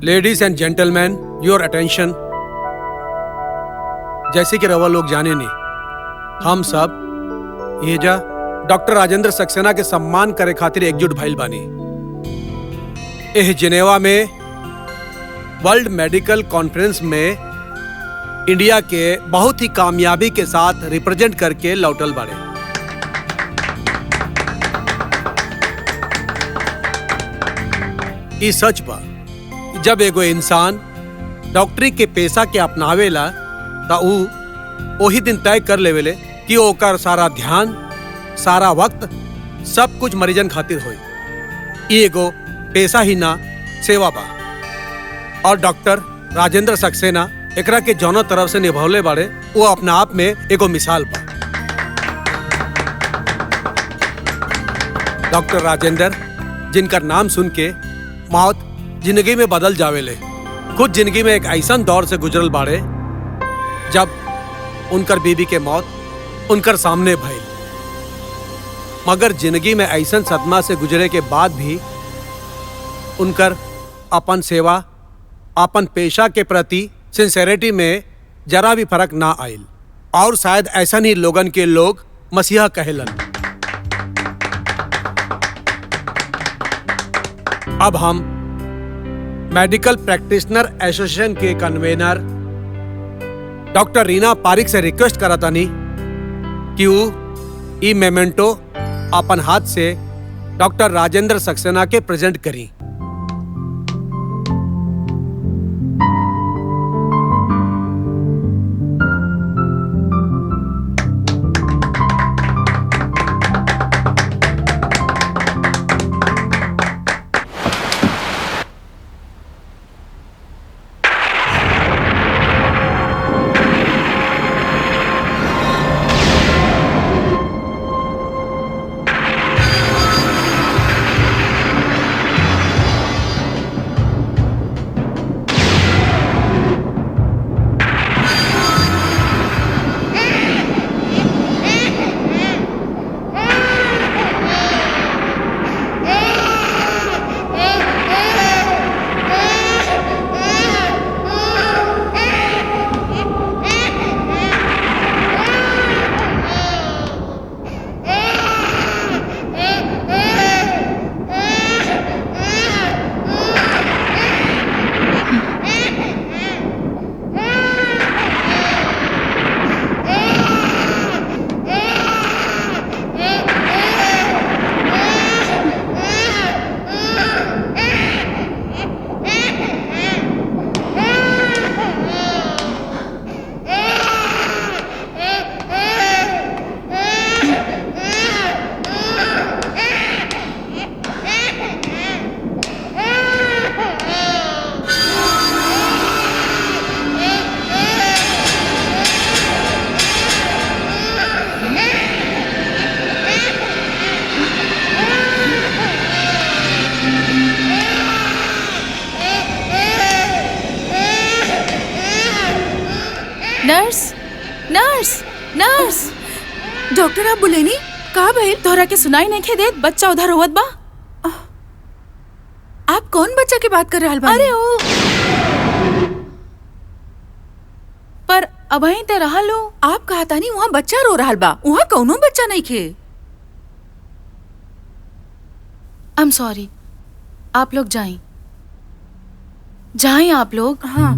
Ladies and gentleman, your attention. जैसे कि रवा लोग जाने नहीं, हम सब ये जा डॉक्टर राजेंद्र सक्सेना के सम्मान करे खातिर एकजुट भइल बानी। एह जिनेवा में वर्ल्ड मेडिकल कॉन्फ्रेंस में इंडिया के बहुत ही कामयाबी के साथ रिप्रेजेंट करके लौटल बाड़े। ई सच बा, जब एगो इंसान डॉक्टरी के पेशा के अपनावेला ता ऊ ओही दिन तय कर लेवेले कि ओकर सारा ध्यान, सारा वक्त, सब कुछ मरीजन खातिर होई। ई एगो पेशा ही ना, सेवा बा। और डॉक्टर राजेंद्र सक्सेना एकरा के जौना तरफ से निभौले बाड़े वो अपना आप में एगो मिसाल बा। डॉक्टर राजेंद्र, जिनका नाम सुन के मौत जिंदगी में बदल जावेले, खुद जिंदगी में एक ऐसा दौर से गुजरल बाड़े जब उनकर बीबी के मौत उनकर सामने भइल। मगर जिंदगी में ऐसा सदमा से गुजरे के बाद भी उनकर अपन सेवा, अपन पेशा के प्रति सिंसेरिटी में जरा भी फर्क ना आइल। और शायद ऐसा नहीं लोगन के लोग मसीहा कहेलन। अब हम मेडिकल प्रैक्टिशनर एसोसिएशन के कन्वेनर डॉक्टर रीना पारिक से रिक्वेस्ट करतानी कि वो ई मेमेंटो अपन हाथ से डॉक्टर राजेंद्र सक्सेना के प्रेजेंट करी। Nurse, nurse, nurse. डॉक्टर आप बुलेनी का भइल? तोहरा के सुनाई नहीं खे देत? बच्चा उधर होवत बा। आप कौन बच्चा की बात कर रहल बा? अरे ओ, पर अबही ते रहलो। आप कहा तानी वहाँ बच्चा रो रहल बा, वहाँ कौनो बच्चा नहीं खे। I am sorry. आप लोग जाएं, जाएं आप लोग। हाँ।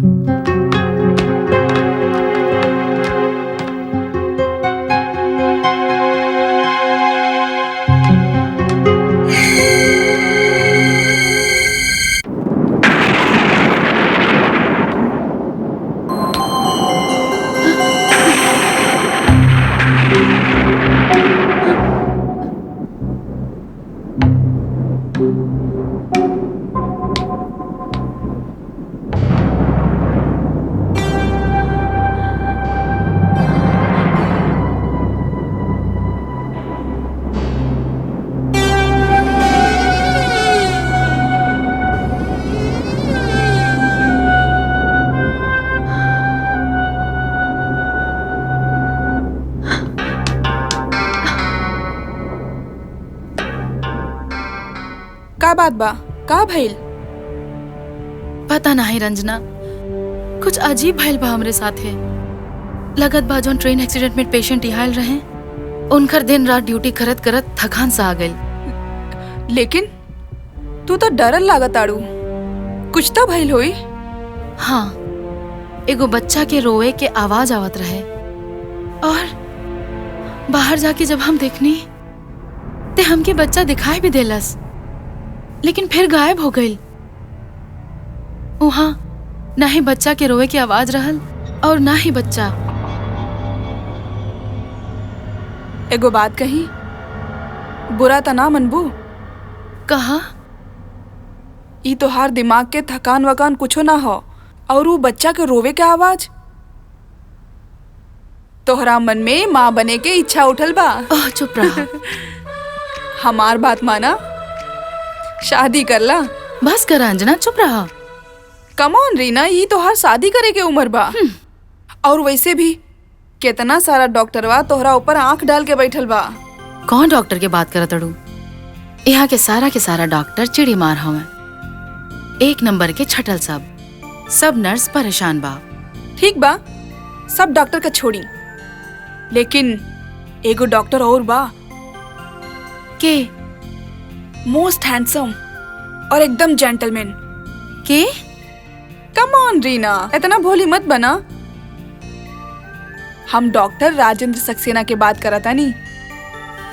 का बात बा? का भइल? पता नहीं रंजना, कुछ अजीब भइल बा हमरे साथे। लगत बा जौन ट्रेन एक्सीडेंट में पेशेंट इहाल रहे, उनकर दिन रात ड्यूटी करत करत थकान सा आ गइल। लेकिन तू तो डरल लागत आड़ू, कुछ तो भइल होई। हाँ, एगो बच्चा के रोए के आवाज आवत रहे और बाहर जाके जब हम देखनी ते हमके बच्चा दिखाई भी देलस, लेकिन फिर गायब हो गइल। वहां ना ही बच्चा के रोए की आवाज रहल और ना ही बच्चा। एगो बात कही, बुरा त ना मनबू। कहा? ई तोहार दिमाग के थकान वकान कुछो ना हो, और वो बच्चा के रोवे के आवाज, तोहरा मन में माँ बने के इच्छा उठल बा। ओह, चुप रहा। हमार बात माना, शादी करला। बस कर अंजना, चुप रहा। कम ऑन रीना, ये तोहार शादी करे के उम्र बा। और वैसे भी कितना सारा डॉक्टरवा तोहरा ऊपर आंख डाल के बैठल बा। कौन डॉक्टर के बात करत अड़ू? यहाँ के सारा डॉक्टर चिड़ी मार हवे, एक नंबर के छटल। सब नर्स परेशान बा। ठीक बा, सब डॉक्टर का छोड़ी, लेकिन एगो डॉक्टर और बा के मोस्ट हैंडसम और एकदम जेंटलमैन। के? कम ऑन रीना, इतना भोली मत बना। हम डॉक्टर राजेंद्र सक्सेना के बात करता नी।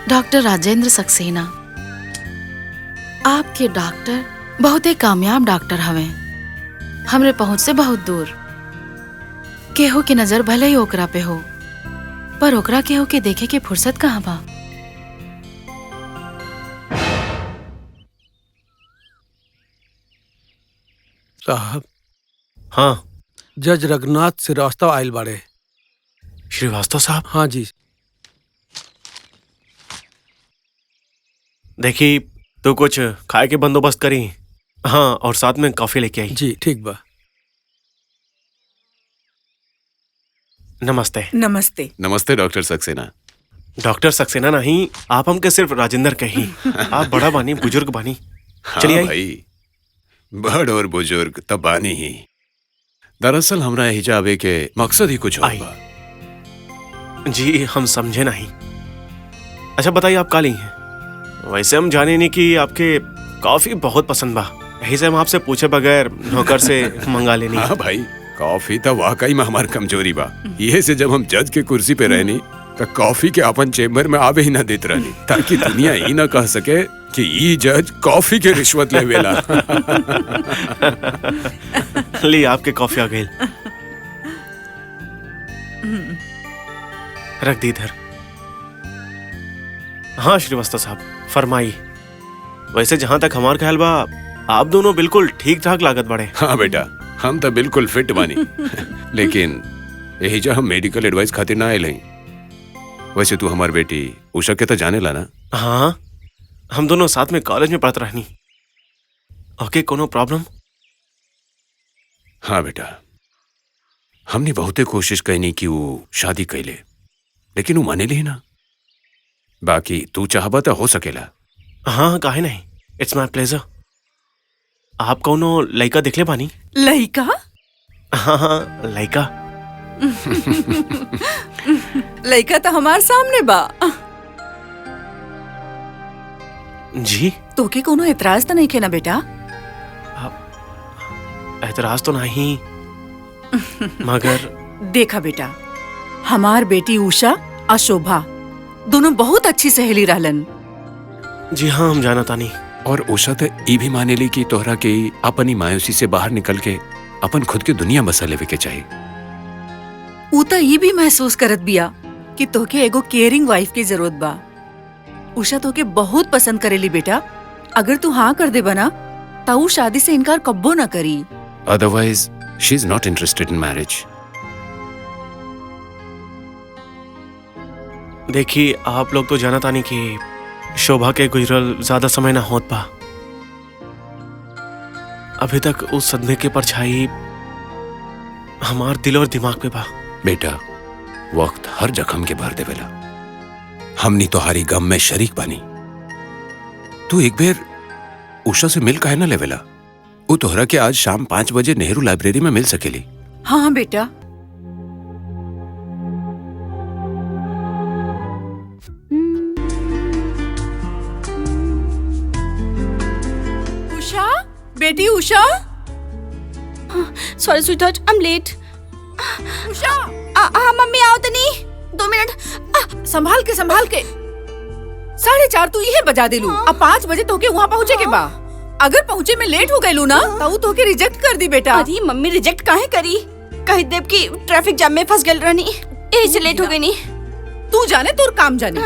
डॉक्टर राजेंद्र सक्सेना आपके डॉक्टर बहुत ही कामयाब डॉक्टर हवे, हमरे पहुंच से बहुत दूर। केहू की नजर भले ही ओकरा पे हो, पर ओकरा केहू के देखे के फुर्सत कहाँ बा। साहब। हाँ। जज रघुनाथ श्रीवास्तव आयल बाड़े। श्रीवास्तव साहब? हाँ जी। देखी, तो कुछ खाए के बंदोबस्त करी। हाँ, और साथ में कॉफी लेके आई। जी ठीक बा। नमस्ते। नमस्ते। नमस्ते डॉक्टर सक्सेना। डॉक्टर सक्सेना नहीं, आप हमके सिर्फ राजेंद्र कही। आप बड़ा बानी, बुजुर्ग बानी। चलिए हाँ भाई, बड़ और बुजुर्ग तब बानी ही। दरअसल हमरा हिजाबे के मकसद ही कुछ और बा। जी हम समझे नहीं। अच्छा बताइए, आप काली हैं? वैसे हम जाने नहीं कि आपके कॉफी बहुत पसंद बा, यही से हम आपसे पूछे बगैर नौकर से मंगा लेनी। हाँ भाई, कॉफी तो वाकई में हमार कमजोरी बा। ये से जब हम जज के कुर्सी पे रहनी तो कॉफी के अपन चेम्बर में आवे ही ना देत रहनी, ताकि दुनिया ही ना कह सके कि ये जज कॉफी के रिश्वत लेवेला। ली आपके कॉफी आ गई। रख दी इधर। हाँ श्रीवास्तव साहब, फरमाई। वैसे जहां तक हमार ख्याल बा, आप दोनों बिल्कुल ठीक ठाक लागत बड़े। हाँ बेटा, हम तो बिल्कुल फिट बानी। लेकिन यही जो हम मेडिकल एडवाइस खातिर ना आए। वैसे तू हमार बेटी उषा के तो जाने ला ना? हाँ, हम दोनों साथ में कॉलेज में पढ़त रहनी। ओके, कोनो प्रॉब्लम? हाँ बेटा, हमने बहुते कोशिश कैनी कि वो शादी कैले, लेकिन वो माने ली ना। बाकी तू चाहबा तो हो सकेला। हाँ, काहे नहीं, इट्स माय प्लेजर। आप कोनो लड़का दिखले बानी? लड़का? हाँ, लड़का। लड़का तो हमार सामने बा। जी? तोके कोनो एतराज तो नहीं के ना बेटा? एतराज तो नहीं, मगर देखा बेटा, हमार बेटी उषा और शोभा दोनों बहुत अच्छी सहेली रहलन। जी हाँ, हम जाना तानी। और उषा तो ये भी माने ली कि तोहरा के अपनी मायूसी से बाहर निकल के अपन खुद की दुनिया बसा लेवे के चाहिए। ऊ तो ये भी महसूस करत बिया कि तोके एगो केयरिंग वाइफ की जरूरत बा। उषा तोके बहुत पसंद करेली बेटा। अगर तू हाँ कर दे बना तो ऊ शादी से इनकार कब्बो ना करी। Otherwise she is not interested in marriage. देखिए, आप लोग तो जाना तानी कि शोभा के गुजरल ज्यादा समय ना होत पा। अभी तक उस सदमे के परछाई हमार दिल और दिमाग पे बा। बेटा, वक्त हर जख्म के भर देवेला। हमनी तोहारी गम में शरीक बानी। तू एक बेर उषा से मिल काहे ना लेवेला? वो तोहरा के आज शाम 5 बजे नेहरू लाइब्रेरी में मिल सकेली। हाँ बेटा। उषा, बेटी Usha. Sorry sweetheart, I am late. Usha, हाँ मम्मी आओ तो नहीं, 2 मिनट। संभाल के 4:30 तू ये बजा दिलू। अब 5 बजे तोके वहाँ पहुँचे के बा। अगर पहुँचे में लेट हो गयलू ना तो तोके रिजेक्ट कर दी बेटा। अरे मम्मी रिजेक्ट काहे करी, कही देव की ट्रैफिक जाम में फंस गल रहनी, यही से लेट हो गई। नहीं तू जाने तोर काम जाने।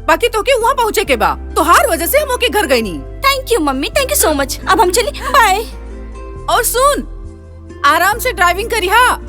बाकी तोके वहाँ पहुँचे के बा, तो हर वजह से हम ओके घर गई नहीं। Thank you mummy, thank you so much. अब हम चले, बाय। और सुन, आराम से ड्राइविंग करी। हाँ।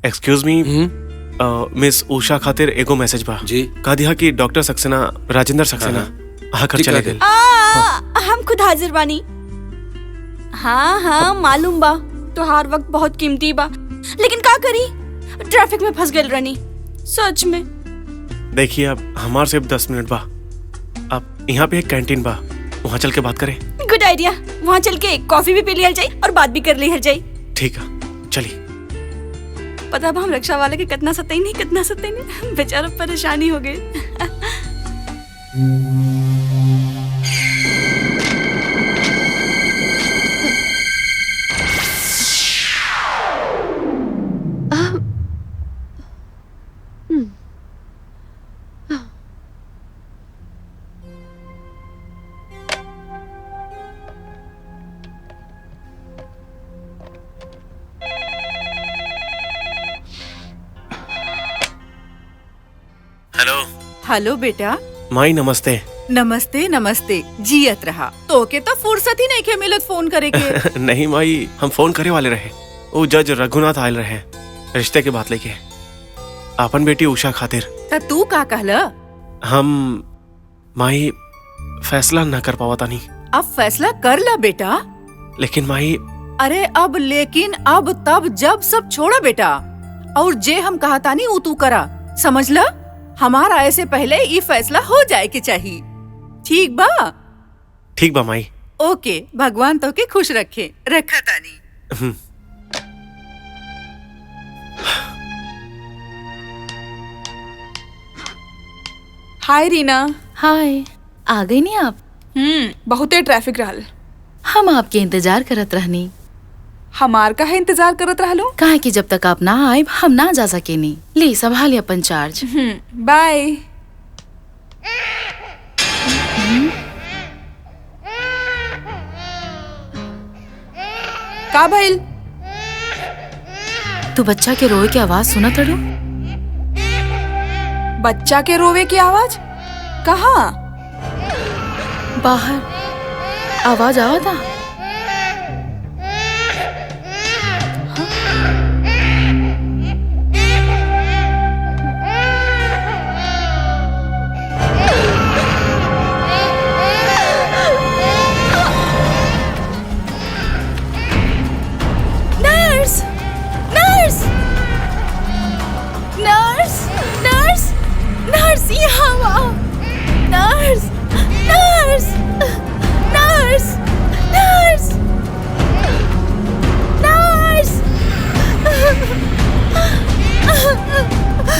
एक्सक्यूज मी, मिस उषा खातिर एगो मैसेज बा जी। कह दिया कि डॉक्टर सक्सेना, राजेंद्र सक्सेना आकर ठीक चले है। गए। हम खुद हाजिर बानी। हाँ मालूम बा, तोहार वक्त बहुत कीमती बा, लेकिन का करी, ट्रैफिक में फंस गल रहनी। सच में। देखिए अब हमार सिर्फ 10 मिनट बा, अब यहाँ पे एक कैंटीन बा, वहाँ चल के बात करें। गुड आइडिया, वहाँ चल के कॉफी भी पी लिया जाए और बात भी कर ली जाए। ठीक है, चलिए। पता बा हम रिक्शा वाले के कितना सताई नहीं, बेचारा परेशानी हो गई। हेलो बेटा। माई नमस्ते। नमस्ते नमस्ते, जियत रहा। तोके तो फुर्सत ही नहीं के मिलत फोन करे के। नहीं माई, हम फोन करे वाले रहे, वो जज रघुनाथ आयल रहे रिश्ते के बात लेके, अपन बेटी उषा खातिर। त तू का कहला? हम माई फैसला न कर पावा तानी। अब फैसला कर ला बेटा। लेकिन माई। अरे अब लेकिन अब तब जब सब छोड़ा बेटा, और जे हम कहा तानी वो तू करा, समझ ला। हमारा आए से पहले ये फैसला हो जाए के चाहिए। ठीक बा? ठीक बा माई। ओके, भगवान तो के खुश रखे। रखा तानी। हाय रीना। हाय, आ गई नहीं आप? बहुते ट्रैफिक रहल। हम आपके इंतजार करत रहनी। हमार का है इंतजार करत रहलो? काहे कि जब तक आप ना आए हम ना जा सके नहीं। ले संभाल अपन चार्ज। बाय। का भइल? तू बच्चा के रोए की आवाज सुना तड़ो? बच्चा के रोवे की आवाज? कहाँ? बाहर आवाज आवा था। यहाँ आओ। Nurse, nurse, nurse, nurse, nurse.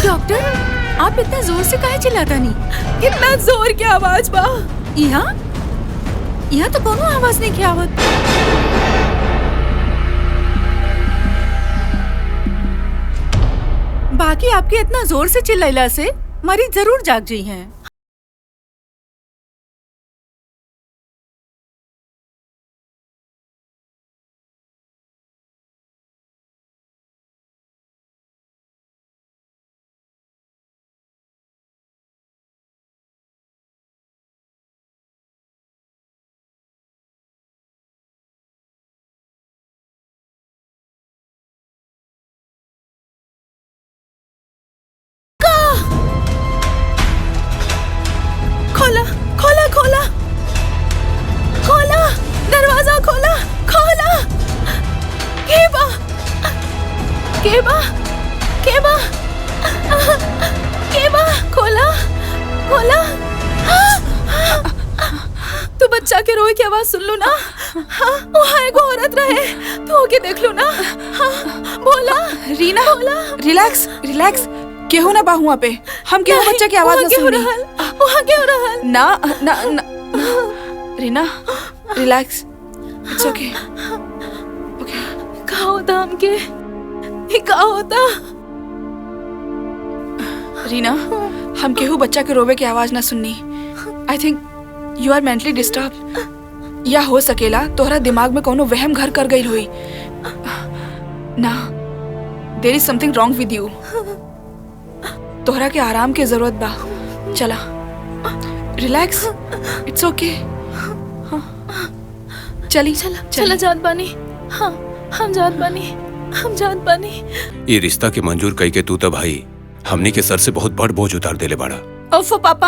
Doctor, आप इतना जोर से काहे चिल्लाता नहीं? कितना जोर की आवाज बा। यहाँ यहाँ तो कोनो आवाज नहीं की आवत। बाकी आपके इतना जोर से चिल्लाइला से मरीज जरूर जाग जाई हैं। खोला, खोला, खोला, खोला, दरवाजा खोला, खोला। केबा, केबा, केबा, केबा, खोला, खोला। तू बच्चा के रोए की आवाज सुन लो ना। हाँ, वहाँ एगो औरत रहे, तू ओके देख लो ना। हाँ, बोला रीना, बोला। Relax, relax. केहू ना बा हुआ पे, हम केहू बच्चा की आवाज ना सुनी। वहाँ क्यों रहल? ना ना ना रीना, रिलैक्स, इट्स ओके। ओके, का होता हमके? ये का होता? रीना, हम केहू बच्चा के रोवे की आवाज ना सुननी। I think you are mentally disturb, या हो सकेला तोहरा दिमाग में कोनो वहम घर कर गई हुई ना। देयर इज समथिंग रॉन्ग विद यू। तोहरा के आराम के जरूरत बा। चला, रिलैक्स, इट्स ओके। चली, चला, चला जात बानी। हाँ, हम जात बानी, हम जात बानी। ये रिश्ता के मंजूर कई के तू तो भाई हमनी के सर से बहुत बड़ बोझ उतार देले बाड़ा। ओफो पापा,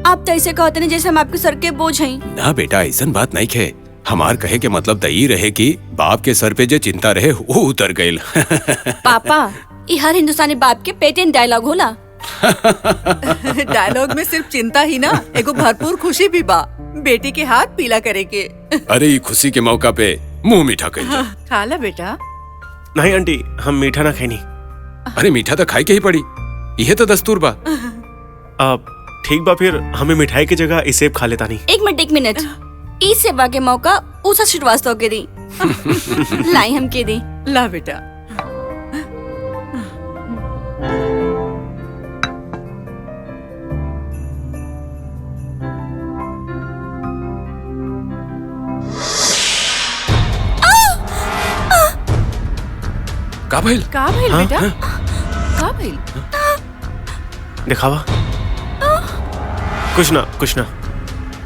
आप तो ऐसे कहते नहीं जैसे हम आपके सर के बोझ हैं। ना बेटा, ऐसन बात नहीं खे। हमार कहे के मतलब तो ई रहे कि बाप के सर पे जो चिंता रहे वो उतर गईल। पापा, ये हर हिंदुस्तानी बाप के पेटेंट डायलॉग होला। डायलॉग में सिर्फ चिंता ही ना, एगो भरपूर खुशी भी बा। बेटी के हाथ पीला करे के। अरे ये खुशी के मौका पे मुंह मीठा कर। खा ला बेटा। नहीं आंटी, हम मीठा ना खाई। अरे मीठा तो खाई के ही पड़ी, यह तो दस्तूर बा। ठीक बा, फिर हमें मिठाई की जगह इसे खा लेता नहीं। एक मिनट, एक मिनट। इस सेवा के मौका उषा श्रीवास्तव के दी। लाई हम के दी। ला बेटा। का भइल? का भइल हाँ, बेटा? हाँ। का भइल? दिखावा। कुछ ना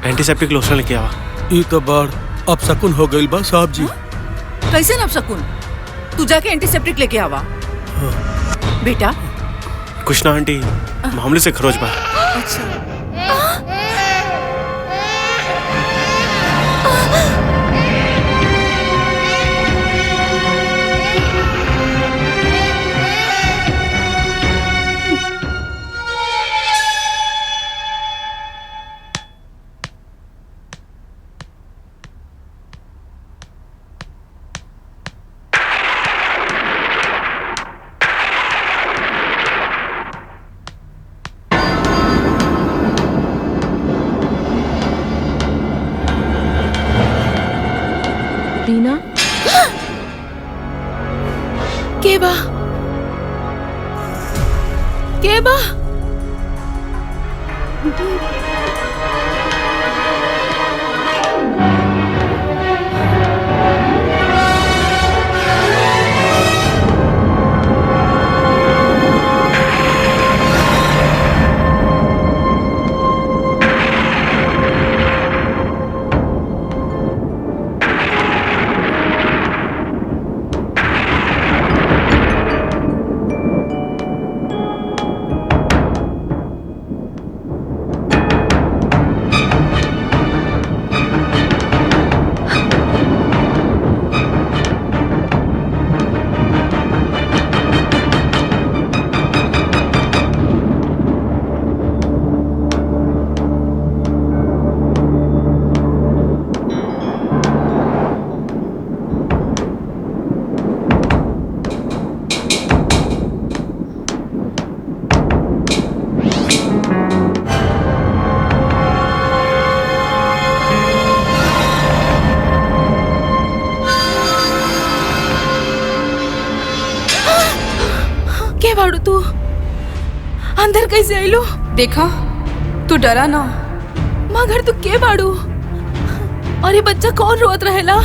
एंटीसेप्टिक लोशन लेके आवा। ई तो बड़ अब शकुन हो गइल बा साहब जी। कैसे नब सकून? तू जाके एंटीसेप्टिक लेके आवा। बेटा। कुछ ना आंटी, मामले से खरोच बा। अच्छा। रीना, केबा, केबा। बाड़ू तू? अंदर कैसे आइलो? देखा, तू डरा ना। मगर तू के बाड़ू? और ये बच्चा कौन रोत रहेला?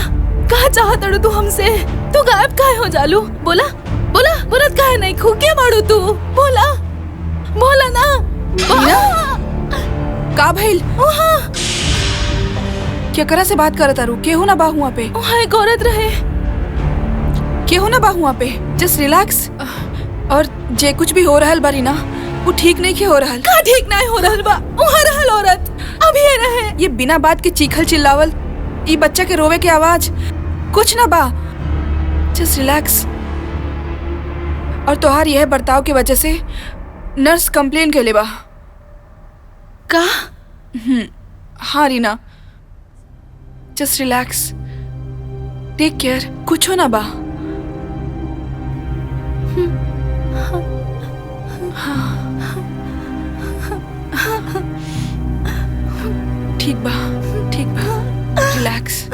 कहा चाहत अड़ू तू हमसे? तू गायब काहे हो जालू? बोला बोला बोलत काहे नहीं? खू के बाड़ू तू? बोला बोला ना। का भइल? केकरा से बात करत तारू? केहू ना बा हुआ पे? वहाँ एक औरत रहे। केहू ना बा हुआ पे? Just relax. और जे कुछ भी हो रहल बारी ना, वो ठीक नहीं के हो रहल। का ठीक नहीं हो रहल बा? वहाँ रहल औरत अभी ये रहे। ये बिना बात के चीखल चिल्लावल, ये बच्चा के रोवे के आवाज, कुछ ना बा। Just relax. और तोहार यह बर्ताव के वजह से नर्स कंप्लेन के ले बा। का? हाँ Reena, just relax, take care, कुछ हो ना बा। ठीक बा, ठीक बा, रिलैक्स।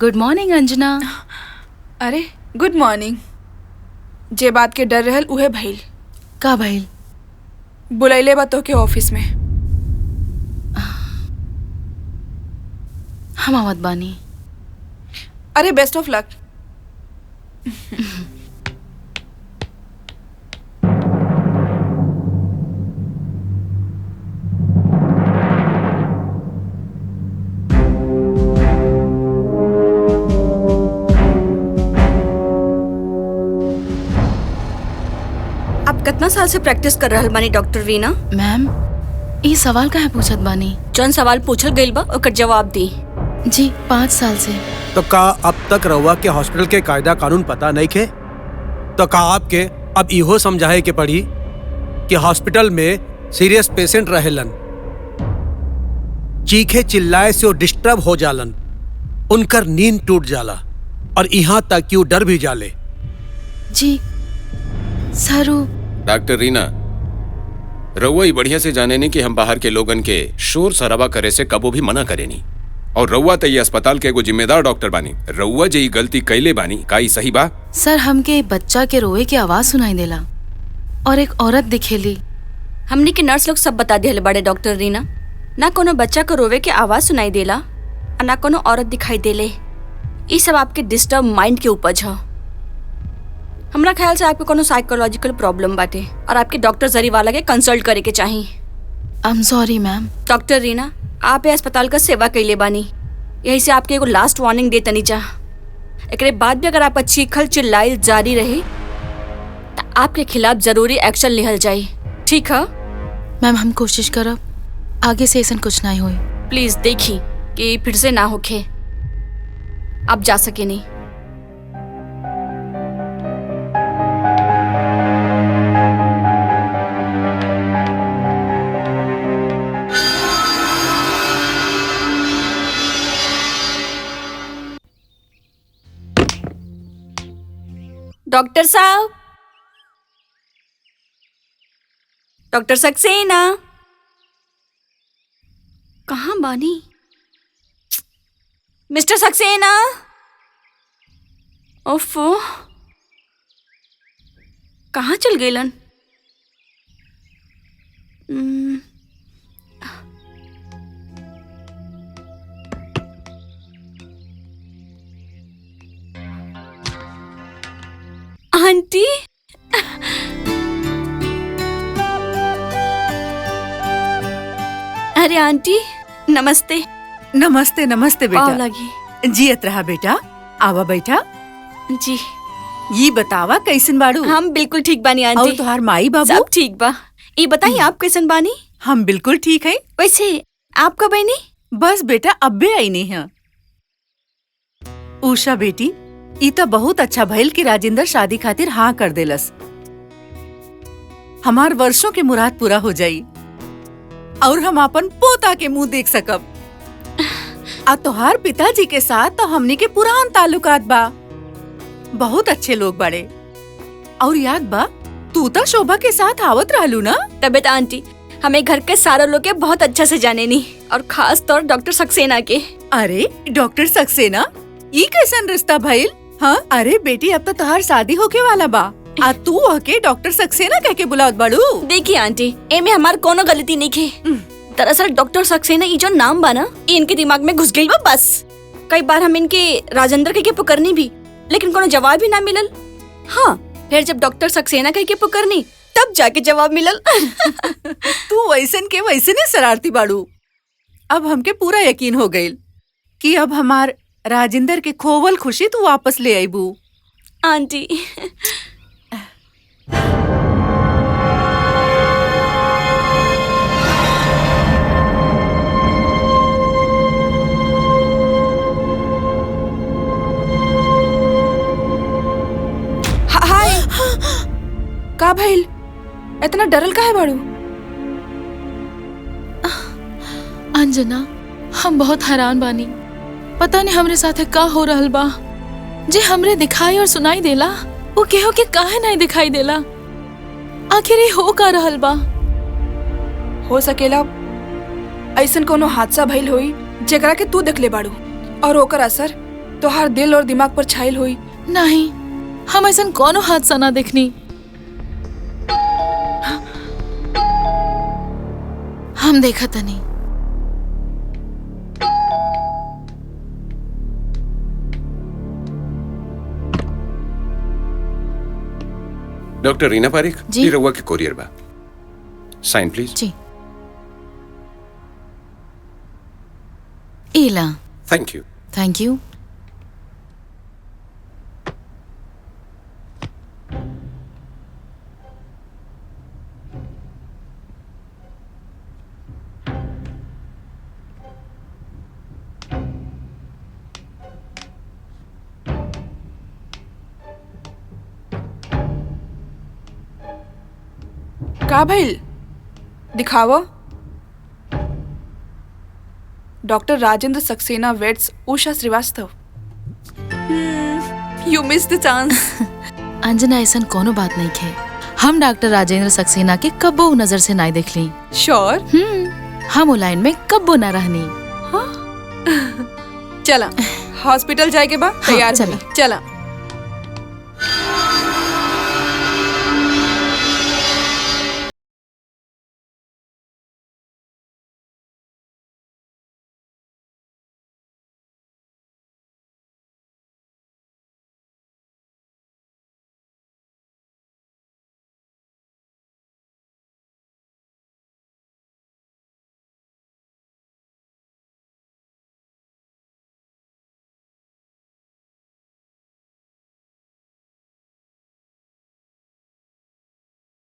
Good morning Anjana. अरे गुड मॉर्निंग। जे बात के डर रहल उहे भइल। का भइल? बुलैले बा तो के ऑफिस में। हम आवत बानी। अरे बेस्ट ऑफ लक। आप कितना साल से प्रैक्टिस कर रहल बानी डॉक्टर रीना? मैम, ये सवाल काहे पूछत बानी? जौन सवाल पूछल गइल बा ओकर जवाब दी। जी 5 साल से। तो का अब तक रहुआ के हॉस्पिटल के कायदा कानून पता नहीं खे? तो का आपके अब इहो समझाए के पड़ी कि हॉस्पिटल में सीरियस पेशेंट रहेलन, चीखे चिल्लाए से वो डिस्टर्ब हो जालन, उनकर नींद टूट जाला और यहाँ तक कि वो डर भी जाले। जी सरू। डॉक्टर रीना, रउआ ही बढ़िया से जाने नहीं कि हम बाहर के लोगन के शोर शराबा करे से कबो भी मना करे नहीं। और रउआ तो ये अस्पताल के एगो जिम्मेदार डॉक्टर बानी। रउआ जे गलती कैले बानी का ई सही बा? सर, हमके बच्चा के रोए की आवाज सुनाई देला और एक औरत दिखेली। हमनी के नर्स लोग सब बता दिहले बड़े डॉक्टर रीना, ना कोनो बच्चा को रोवे के आवाज सुनाई देला और ना कोनो औरत दिखाई देले। ये सब आपके डिस्टर्ब माइंड के उपज ह। हमरा ख्याल से आपके कोनो साइकोलॉजिकल प्रॉब्लम बाटे और आपके डॉक्टर जरीवाला के कंसल्ट करे के चाहिए। I am sorry ma'am. Doctor Reena, आप ये अस्पताल का सेवा कैले बानी, यही से आपके एगो लास्ट वार्निंग दे तनी चाह। एकरे बाद भी अगर आपका चीखल चिल्लाइल जारी रहे तो आपके खिलाफ जरूरी एक्शन लिहल जाए, ठीक है? मैम, हम कोशिश करब आगे से ऐसा कुछ नहीं हुई। प्लीज देखी कि फिर से ना होखे। आप जा सके नहीं। डॉक्टर साहब, डॉक्टर सक्सेना, कहाँ बानी? मिस्टर सक्सेना, ओफो, कहाँ चल गइलन? आंटी, अरे आंटी नमस्ते। नमस्ते नमस्ते पाव बेटा। लगी। जियत रहा बेटा, आवा बैठा। जी, ये बतावा कैसन बाड़ू? हम बिल्कुल ठीक बानी और आंटी। तुहार माई बाबू? सब ठीक बा। ये बताइए आप कैसन बानी? हम बिल्कुल ठीक है। वैसे आप कब आईनी? बस बेटा अब्बे आई नहीं है। उषा बेटी, ई तो बहुत अच्छा भइल कि राजेंद्र शादी खातिर हाँ कर देलस। हमार वर्षों के मुराद पूरा हो जाई और हम अपन पोता के मुंह देख सकब। आ तोहार पिताजी के साथ तो हमनी के पुरान ताल्लुकात बा, बहुत अच्छे लोग बड़े। और याद बा, तू तो शोभा के साथ आवत रहलू ना? तबियत आंटी, हमें घर के सारे लोग के बहुत अच्छा से जाने नी, और खास तौर डॉक्टर सक्सेना के। अरे डॉक्टर सक्सेना, ई कैसन रिश्ता भइल? हाँ अरे बेटी अब तो तोहार शादी होके वाला बा। आ तू हके डॉक्टर सक्सेना कह के बुलावत बाड़ू। देखिए आंटी, एमे हमार कोनो गलती नहीं खे। दरअसल डॉक्टर सक्सेना ये जो नाम बा ना, ये इनके दिमाग में घुस गई बा बस। कई बार हम इनके राजेंद्र कह के पुकारनी भी, लेकिन कोनो जवाब ही ना मिलल। हाँ, फिर जब डॉक्टर सक्सेना कह के पुकारनी तब जाके जवाब मिलल। तू वैसन के वैसे नहीं शरारती बाड़ू। अब हमके पूरा यकीन हो गइल कि अब हमार राजेंद्र के खोवल खुशी तू वापस ले आईबू। आंटी हाय, का भइल? इतना डरल काहे बाड़ू? अंजना, हम बहुत हैरान बानी। पता नहीं हमरे साथे का हो रहल बा। जे हमरे दिखाई और सुनाई देला, वो केहू के काहे नहीं दिखाई देला। आखिर ये हो का रहल बा? हो सकेला ऐसन कोनो हादसा भइल होई जेकरा के तू देखले बाड़ू और ओकर असर तोहार दिल और दिमाग पर छाइल होई। नहीं, हम ऐसन कोनो हादसा ना देखनी। हम देखा तनी। डॉक्टर रीना पारिक जी। ये रउआ के कोरियर बा। Sign please. जी। इला। Thank you. Thank you. का भइल? दिखावो। Doctor Rajendra Saxena waits Usha Shrivastava. You miss the chance. Anjana, ऐसन कोनो बात नहीं खे। हम डॉक्टर राजेंद्र सक्सेना के कब्बो नजर से नहीं देखली। श्योर? हम वो लाइन में कब्बो ना रहनी। चला हॉस्पिटल जाए के बाद तैयार चला। चला।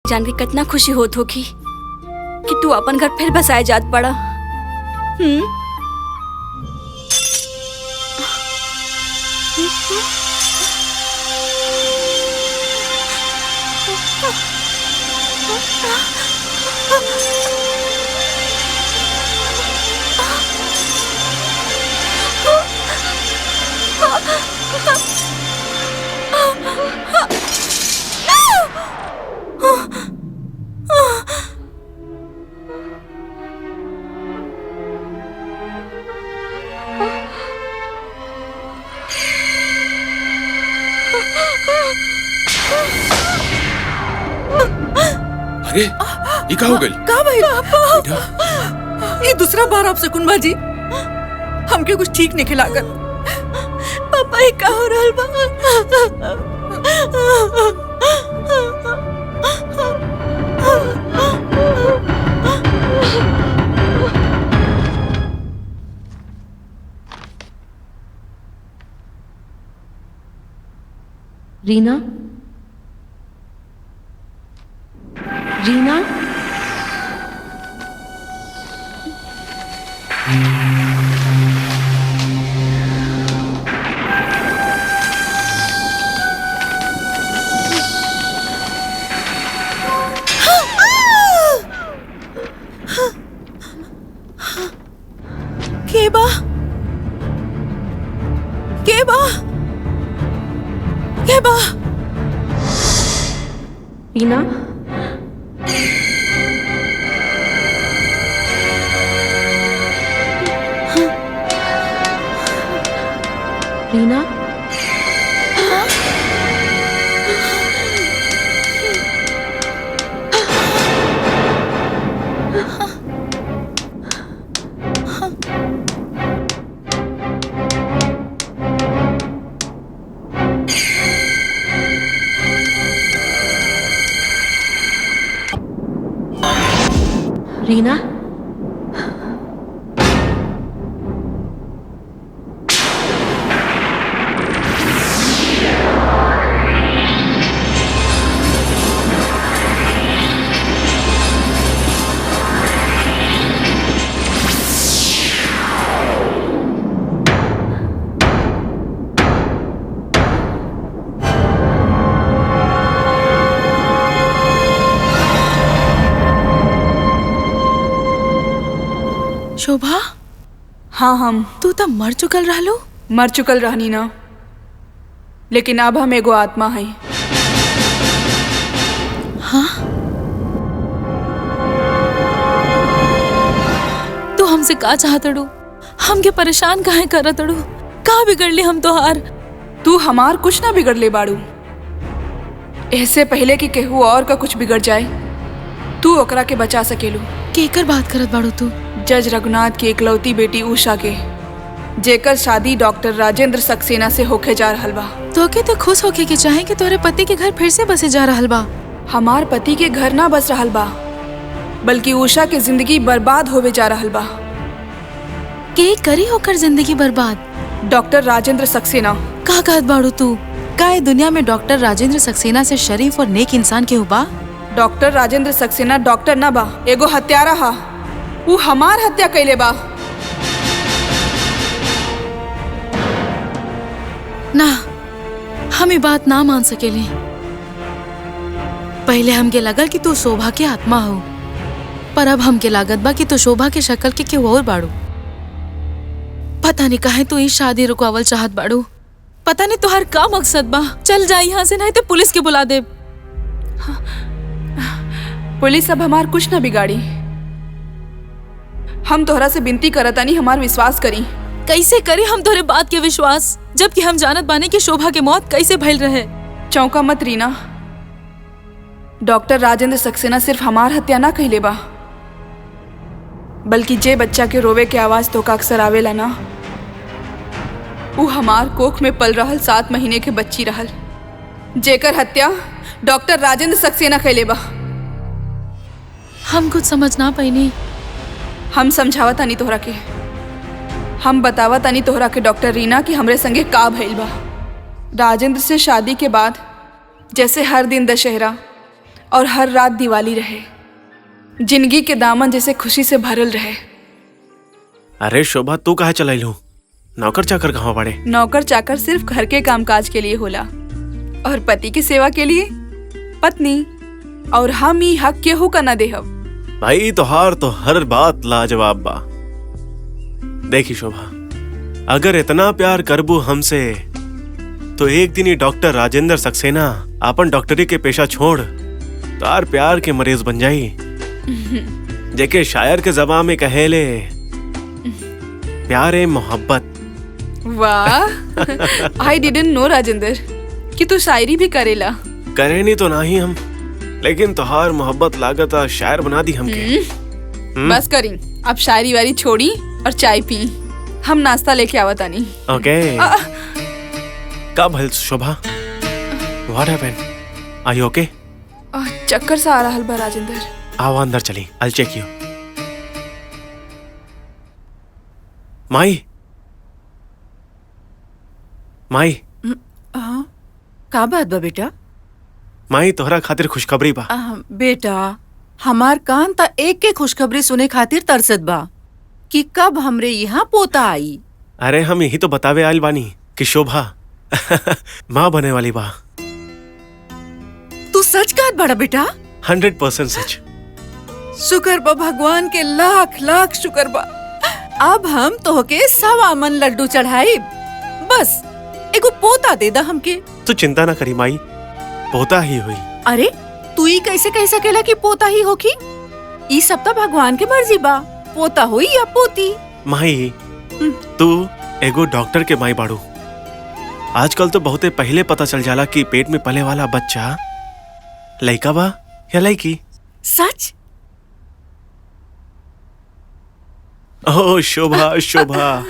जान के कितना खुशी होत होगी कि तू अपन घर फिर बसाए जात पड़ा। अरे ये का हो गइल? का भाई? बेटा, ये दूसरा बार आप शकुन बाजी हमके कुछ ठीक नहीं खिलाकर। पापा ही का हो रहल बा? रीना, रीना, केबा केबा केबा रीना, रीना, रीना शोभा, हाँ हम तू तो मर चुकल रहलो। मर चुकल रहनी ना, लेकिन अब हम एगो आत्मा है। हाँ, तू हमसे का चाहतड़ू? हमके परेशान काहे करतड़ू? का बिगड़ली हम तोहार? तू हमार कुछ ना बिगड़ ले बाड़ू। इससे पहले कि केहू और का कुछ बिगड़ जाए, तू ओकरा के बचा सकेलू। केकर बात करत बाड़ू तू? जज रघुनाथ की इकलौती बेटी उषा के, जेकर शादी डॉक्टर राजेंद्र सक्सेना से होके जा रहल बा। तोके तो खुश होके के चाहे कि तोरे पति के घर फिर से बसे जा रहल बा। हमार पति के घर ना बस रहल बा, बल्कि उषा के जिंदगी बर्बाद होवे जा रहल बा। के करी होकर जिंदगी बर्बाद? डॉक्टर राजेंद्र सक्सेना। का कहत बाड़ू तू? का ए दुनिया में डॉक्टर राजेंद्र सक्सेना से शरीफ और नेक इंसान के बा? डॉक्टर राजेंद्र सक्सेना डॉक्टर ना बा, एगो हत्यारा हा। वो हमार हत्या कैले बा। ना, हम ये बात ना मान सकेले। पहले हमके लगल कि तू शोभा के आत्मा हो, पर अब हमके लागत बा कि तू शोभा के शक्ल के केहू और बाड़ू। पता नहीं काहे तू इस शादी रुकावल चाहत बाड़ू। पता नहीं तुहार का मकसद बा। चल जा यहाँ से, नहीं तो पुलिस के बुला दे। पुलिस अब हमार कुछ ना बिगाड़ी। हम तोहरा से विनती करतानी, हमार विश्वास करी। कैसे करी हम तोरे बात के विश्वास, जबकि हम जानत बाने कि शोभा के मौत कैसे भइल रहे। चौंका मत रीना, डॉक्टर राजेंद्र सक्सेना सिर्फ हमार हत्या ना कहले बा, बल्कि जे बच्चा के रोवे के आवाज तो का अक्सर आवेला ना, वो हमार कोख में पल रहल 7 महीने के बच्ची रहल, जेकर हत्या डॉक्टर राजेंद्र सक्सेना कहले बा। हम कुछ समझ ना पाइनी। हम समझावत आनी तोहरा के, हम बतावत आनी तोहरा के डॉक्टर रीना कि हमरे संगे का भइल बा। राजेंद्र से शादी के बाद जैसे हर दिन दशहरा और हर रात दिवाली रहे, जिंदगी के दामन जैसे खुशी से भरल रहे। अरे शोभा, तू कहाँ चलाई लू? नौकर चाकर कहाँ पड़े? नौकर चाकर सिर्फ घर के कामकाज के लिए होला, और पति की सेवा के लिए पत्नी। और हम ही हक केहू का ना देहब। भाई तोहार तो हर बात लाजवाब बा। देखी शोभा, अगर इतना प्यार करबू हमसे, तो एक दिन ही डॉक्टर राजेंद्र सक्सेना अपन डॉक्टरी के पेशा छोड़ तार प्यार के मरीज बन जाई। जेके शायर के जबान में कहेले, प्यारे मोहब्बत। वाह, आई डिडंट नो राजेंद्र कि तू शायरी भी करेला। करे नहीं तो नहीं हम, लेकिन तोहार मोहब्बत लागता शायर बना दी हमके। बस करी, अब शायरी वारी छोड़ी और चाय पी। हम नाश्ता लेके आवत आनी। ओके। कब हल Shobha? What happened? Are you okay? चक्कर सा आ रहा बा राजेंद्र। आओ अंदर चली, I'll check you। माई, माई, का बात बा बेटा? माई तोहरा खातिर खुशखबरी बा। बेटा, हमार कान ता एक के खुशखबरी सुने खातिर तरसत बा कि कब हमरे यहाँ पोता आई। अरे हम यही तो बतावे आयल बानी कि शोभा माँ बने वाली बा। तू सच कहत बड़ा बेटा? 100% सच। शुक्र बा भगवान के, लाख लाख शुक्र बा। अब हम तोहके 1.25 मन लड्डू चढ़ाई। बस एगो पोता दे दा हमके। तू चिंता ना करी माई, पोता ही हुई। अरे तू ही कैसे कह सकेला कि पोता ही होगी? ई सब तो भगवान के मर्जी बा, पोता हुई या पोती। माई, तू एगो डॉक्टर के माई बाड़ू। आजकल तो बहुते पहले पता चल जाला कि पेट में पले वाला बच्चा लइका बा या लइकी। सच? ओह शोभा शोभा।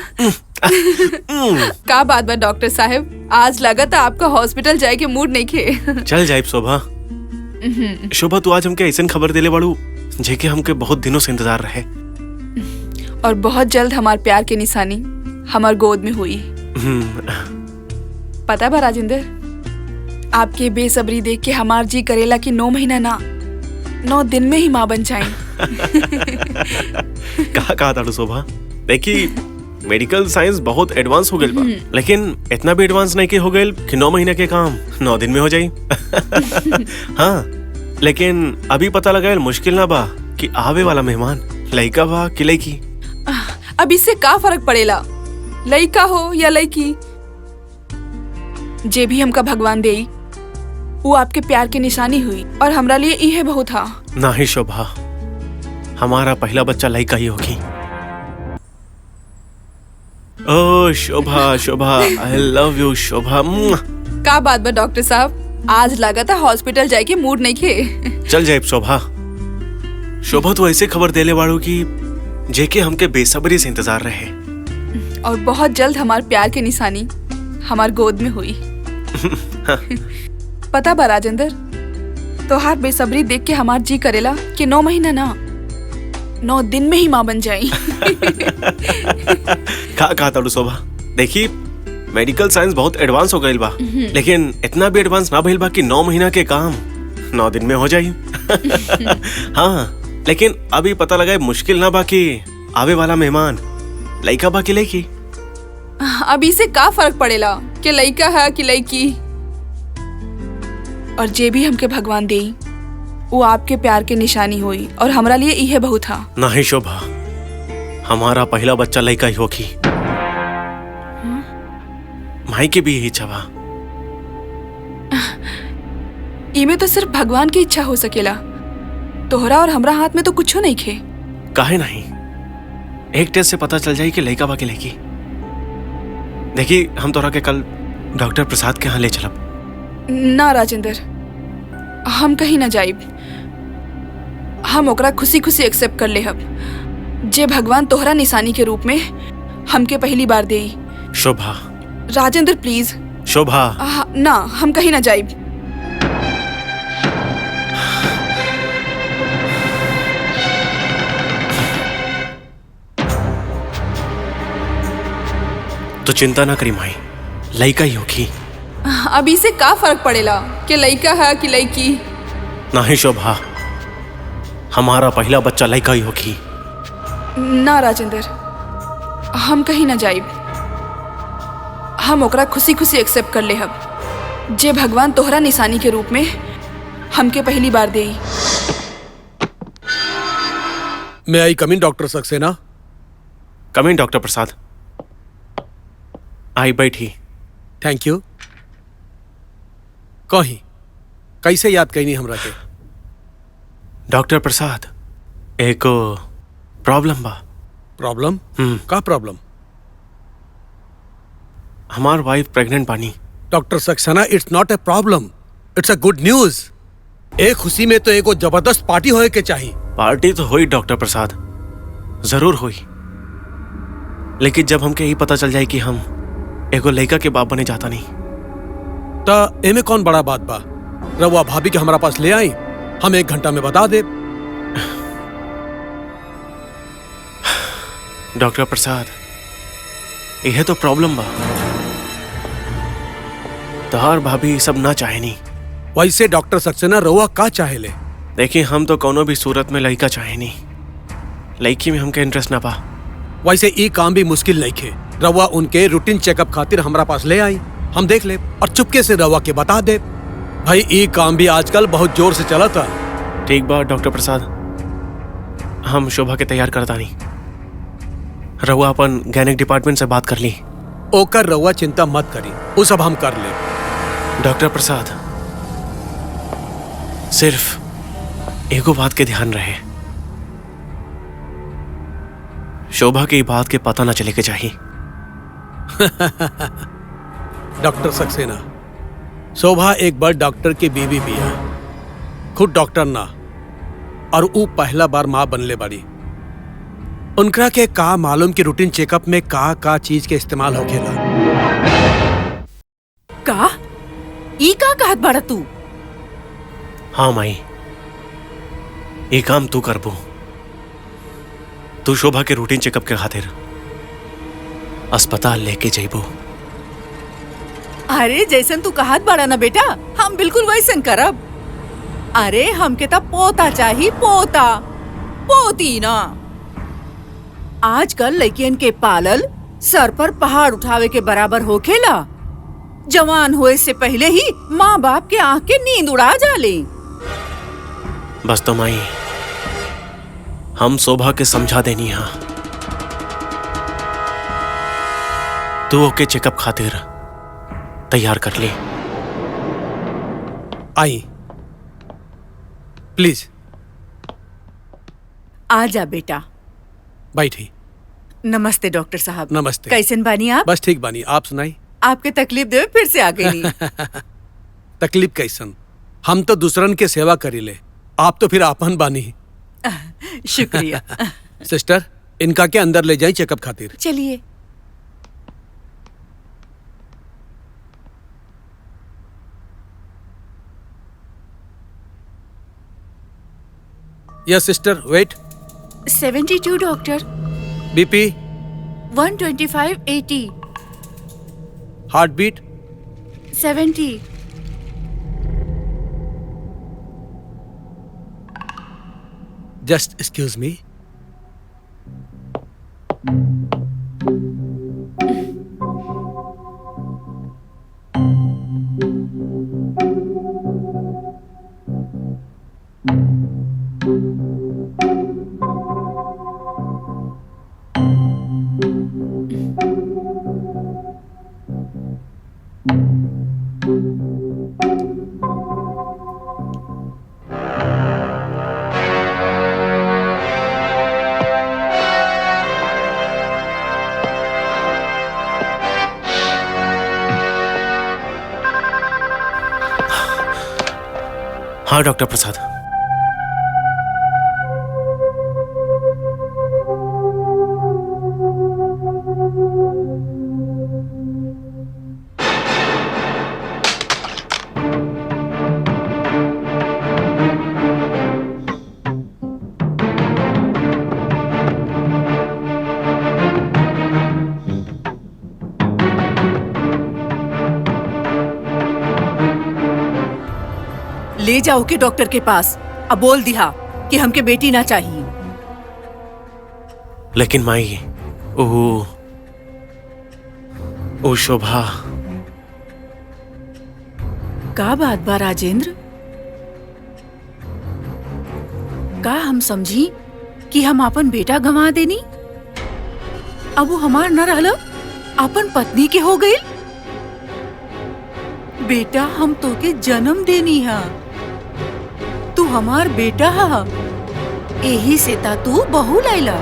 का बात बा डॉक्टर साहब, आज लगत है आपका हॉस्पिटल जाए के मूड नहीं खे। चल जाइब शोभा। शोभा, तू आज हमके ऐसन खबर देले बाड़ू जेके हमके बहुत दिनों से इंतजार रहे। और बहुत जल्द हमार प्यार के निशानी हमार गोद में हुई। पता बा राजेंद्र, आपके बेसब्री देख के हमार जी करेला कि 9 महीना ना 9 दिन में ही माँ बन जाए। कहा था शोभा, देखी मेडिकल साइंस बहुत एडवांस हो गई बा, लेकिन इतना भी एडवांस नहीं के हो गई कि 9 महीने के काम 9 दिन में हो जाई। हाँ, लेकिन अभी पता लगा मुश्किल ना बा कि आवे वाला मेहमान लड़का बा कि लड़की। अब इससे का फर्क पड़ेला, लड़का हो या लड़की? जे भी हमका भगवान देई वो आपके प्यार की निशानी हुई, और हमरा लिए इहे बहुत था। नहीं शोभा, हमारा पहला बच्चा लड़का ही होगी। ओह शोभा, शोभा आई लव यू शोभा। का बात बा डॉक्टर साहब, आज लगा था हॉस्पिटल जाके मूड नहीं खे। चल जाए शोभा। शोभा तो ऐसे खबर देले वालों की जेके हमके बेसब्री से इंतजार रहे, और बहुत जल्द हमार प्यार की निशानी हमार गोद में हुई। पता बा राजेंद्र, तोहार बेसब्री देख के हमार जी करेला कि 9 महीना ना 9 दिन में ही माँ बन जाई। कहा था शोभा, देखी मेडिकल साइंस बहुत एडवांस हो गई बा, लेकिन इतना भी एडवांस ना भइल बा कि 9 महीना के काम 9 दिन में हो जाई। हाँ, लेकिन अभी पता लगा मुश्किल ना बा कि आवे वाला मेहमान लड़का बा कि लड़की। अब इसे का फर्क पड़ेला कि लड़का है कि लड़की? और जे भी हमके भगवान देई वो आपके प्यार के निशानी हुई, और हमरा लिए इहे बहुत था। नहीं शोभा, हमारा पहला बच्चा लड़का ही होगी। माई की भी यही इच्छा बा। इमे तो सिर्फ भगवान की इच्छा हो सकेला, तोहरा और हमरा हाथ में तो कुछ नहीं खे। काहे नहीं, एक टेस्ट से पता चल जाए कि लड़का बा कि लड़की। देखी हम तोरा के कल डॉक्टर प्रसाद के यहाँ ले चलब। ना राजेंद्र, हम कहीं ना जाइब। हम ओकरा खुशी खुशी एक्सेप्ट कर ले हब, जे भगवान तोहरा निशानी के रूप में हमके पहली बार देई। शोभा, राजेंद्र प्लीज। शोभा, ना, हम कहीं ना जाइब। तो चिंता ना करी माई, लड़का ही होगी। अब इसे का फर्क पड़ेला कि लड़का है कि लड़की? नहीं शोभा, हमारा पहला बच्चा लड़का ही होगी। ना राजेंद्र, हम कहीं ना जाइब। हम ओकरा खुशी खुशी एक्सेप्ट कर ले हब, जे भगवान तोहरा निशानी के रूप में हमके पहली बार देई। मैं आई कम in doctor Saxena? Come in doctor प्रसाद। आई बैठी। Thank you. कहीं कैसे याद कहीं नहीं हमरा के? डॉक्टर प्रसाद, एक प्रॉब्लम बा। प्रॉब्लम? का प्रॉब्लम? हमार वाइफ प्रेग्नेंट बानी। Doctor Saxena, it's not a problem, it's a good news. एक खुशी में तो एगो जबरदस्त पार्टी होए के चाहिए। पार्टी तो हुई डॉक्टर प्रसाद, जरूर हुई, लेकिन जब हमके यही पता चल जाए कि हम एगो लड़का के बाप बने जाता नहीं। तो एमे कौन बड़ा बात बा? रवा भाभी के हमारा पास ले आई, हम 1 घंटा में बता दे। डॉक्टर प्रसाद, यह तो प्रॉब्लम बा। तहार भाभी सब ना चाहे नहीं। वैसे डॉक्टर सक्सेना रवा का चाहे ले? देखिए, हम तो कोनो भी सूरत में लड़का चाहे नहीं, लड़की में हमके इंटरेस्ट ना पा। वैसे ई काम भी मुश्किल नहीं खे। रवा उनके रूटीन चेकअप खातिर हमारा पास ले आई, हम देख ले और चुपके से रवा के बता दे। भाई ई काम भी आजकल बहुत जोर से चला था। ठीक बात डॉक्टर प्रसाद, हम शोभा के तैयार करता नहीं। रहुआ अपन गैनिक डिपार्टमेंट से बात कर ली। ओकर रवा चिंता मत करी, वो सब हम कर ले। डॉक्टर प्रसाद, सिर्फ एगो बात के ध्यान रहे, शोभा की बात के पता ना चले के चाहिए। डॉक्टर सक्सेना, शोभा एक बार डॉक्टर की बीवी भी है, खुद डॉक्टर ना, और वो पहला बार माँ बनले बाड़ी। उनका के का मालूम कि रूटीन चेकअप में का चीज के इस्तेमाल होखेला। का ई का कहत बाड़ा तू? हाँ माई, एक काम तू करबो, तू शोभा के रूटीन चेकअप के खातिर अस्पताल लेके जाइबो। अरे जैसन तू कहत बाड़ा ना बेटा, हम बिल्कुल वैसन करब। अरे हमके तो पोता चाहिए, पोता पोती ना। आजकल लड़कियन के पालल सर पर पहाड़ उठावे के बराबर होखेला। जवान होए से पहले ही माँ बाप के आंख के नींद उड़ा जाले। बस तो माई, हम शोभा के समझा देनी हा, तू ओके चेकअप खातिर तैयार कर ले। आई प्लीज। आजा बेटा। बैठी। नमस्ते डॉक्टर साहब। नमस्ते। कैसन बानी आप? बस ठीक बानी, आप सुनाई। आपके तकलीफ देवे फिर से आ गई। तकलीफ कैसन, हम तो दूसरन के सेवा करीले, आप तो फिर आपन बानी। शुक्रिया। सिस्टर, इनका के अंदर ले जाई चेकअप खातिर। चलिए। Yes sister, wait. 72 doctor. BP, 125/80। Heartbeat, 70। Just excuse me. हाँ डॉक्टर प्रसाद। ले जाओ के डॉक्टर के पास। अब बोल दिया कि हमके बेटी ना चाहिए। लेकिन माई, ओ शोभा। का बात बा राजेंद्र? का हम समझी कि हम अपन बेटा गंवा देनी? अब वो हमार न रहल, अपन पत्नी के हो गई। बेटा हम तो के जन्म देनी है, तू हमार बेटा हा, यही से ता तू बहू लाइला।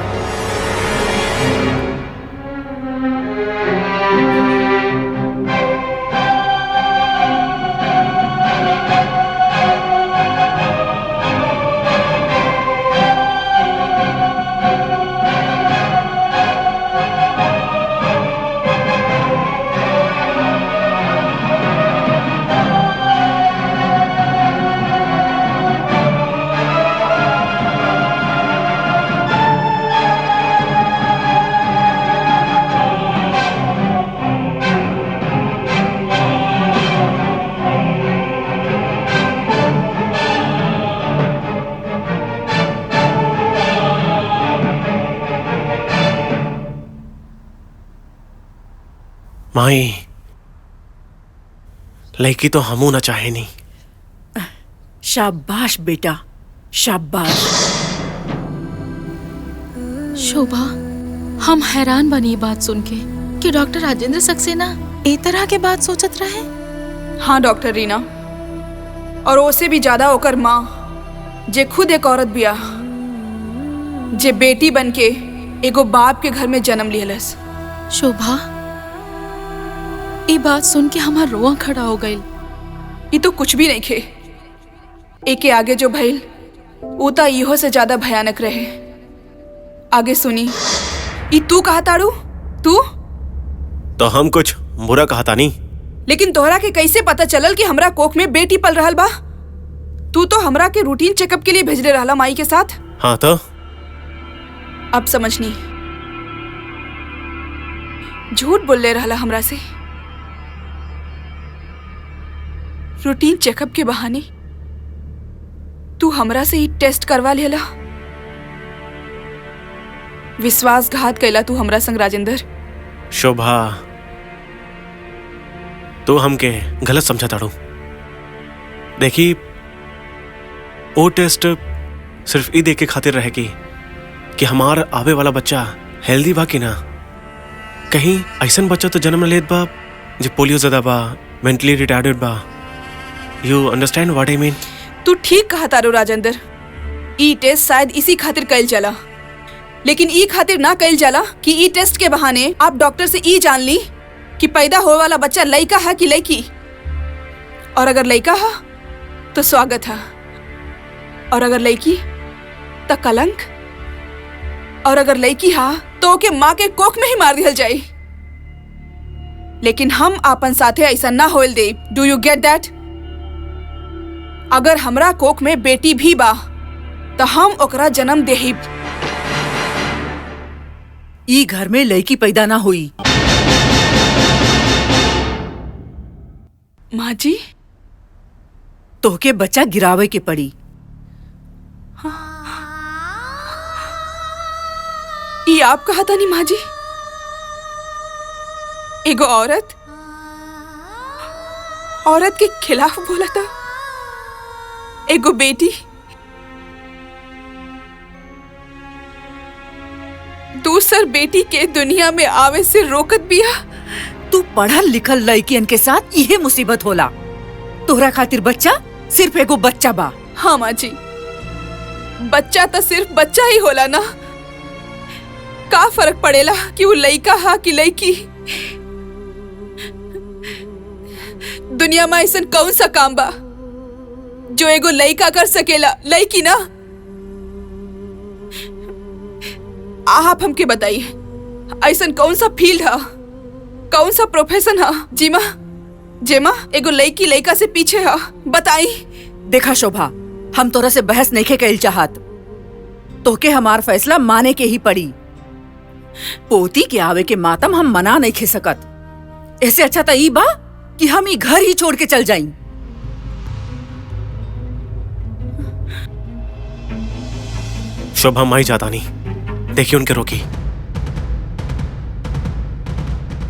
माई, लड़की तो हमू ना चाहे नहीं। शाबाश बेटा, शाबाश। शोभा, हम हैरान बनी ये बात सुन के कि डॉक्टर राजेंद्र सक्सेना ए तरह के बात सोचत रहे। हाँ डॉक्टर रीना, और ओसे भी ज्यादा ओकर माँ, जे खुद एक औरत बिया, जे बेटी बनके एगो बाप के घर में जन्म लिहलस। शोभा, ये बात सुन के हमार रोआ खड़ा हो गई। ये तो कुछ भी नहीं खे, एके आगे जो भइल उता इहो से ज्यादा भयानक रहे। आगे सुनी। ये तू कहा ताड़ू? तू तो हम कुछ बुरा कहता नहीं। लेकिन तोहरा के कैसे पता चलल कि हमरा कोख में बेटी पल रहल बा? तू तो हमरा के रूटीन चेकअप के लिए भेजले रहला माई के साथ। हाँ तो अब समझनी, झूठ बोलले रहला हमरा से। रूटीन चेकअप के बहाने तू हमरा से ही टेस्ट करवा लेला। विश्वासघात कैला तू हमरा संग राजेंद्र। शोभा, तू हमके गलत समझा ताड़ू। देखी, वो टेस्ट सिर्फ ई देख के खातिर रहेगी कि हमार आवे वाला बच्चा हेल्दी बा कि ना। कहीं ऐसन बच्चा तो जन्म लेत बा जो पोलियो ज़्यादा बा, मेंटली रिटार्डेड बा। You understand what I mean? तू ठीक कहा तारो राजेंद्र। ई टेस्ट शायद इसी खातिर कैल चला, लेकिन ई खातिर ना कैल जाला कि ई टेस्ट के बहाने आप डॉक्टर से ई जान ली कि पैदा होने वाला बच्चा लड़का है कि लड़की। और अगर लड़का है तो स्वागत है, और अगर लड़की तो कलंक, और अगर लड़की है तो ओके माँ के कोख में ही मार दिया जाए। लेकिन हम आपन साथे ऐसा ना होल दे। Do you get that? अगर हमरा कोख में बेटी भी बा तो हम ओकरा जन्म देहिब। ई घर में लड़की पैदा ना हुई। माँ जी, तोहके बच्चा गिरावे के पड़ी। ये आप कहा था नहीं माँ जी? एगो औरत के खिलाफ बोला था। एगो बेटी दूसर बेटी के दुनिया में आवे से रोकत बिया। तू पढ़ल लिखल लड़कियन के साथ यही मुसीबत होला। तोहरा खातिर बच्चा सिर्फ एगो बच्चा बा। हाँ माँ जी, बच्चा तो सिर्फ बच्चा ही होला ना। का फर्क पड़ेला कि वो लड़का है कि लड़की? दुनिया में ऐसा कौन सा काम बा जो एगो लड़का कर सकेला, लड़की ना? आप हमके बताइए, ऐसा कौन सा फील्ड है, कौन सा प्रोफेशन है जेमा एगो लड़की लड़का से पीछे है? बताई। देखा शोभा, हम तोरा से बहस नहीं कैल चाहत। तोके हमार फैसला माने के ही पड़ी। पोती के आवे के मातम हम मना नहीं खे सकत। ऐसे अच्छा तो ई बा कि हम ई घर ही छोड़ के चल जाई। शोभा, माई जाता नहीं। देखिए उनके रोकी।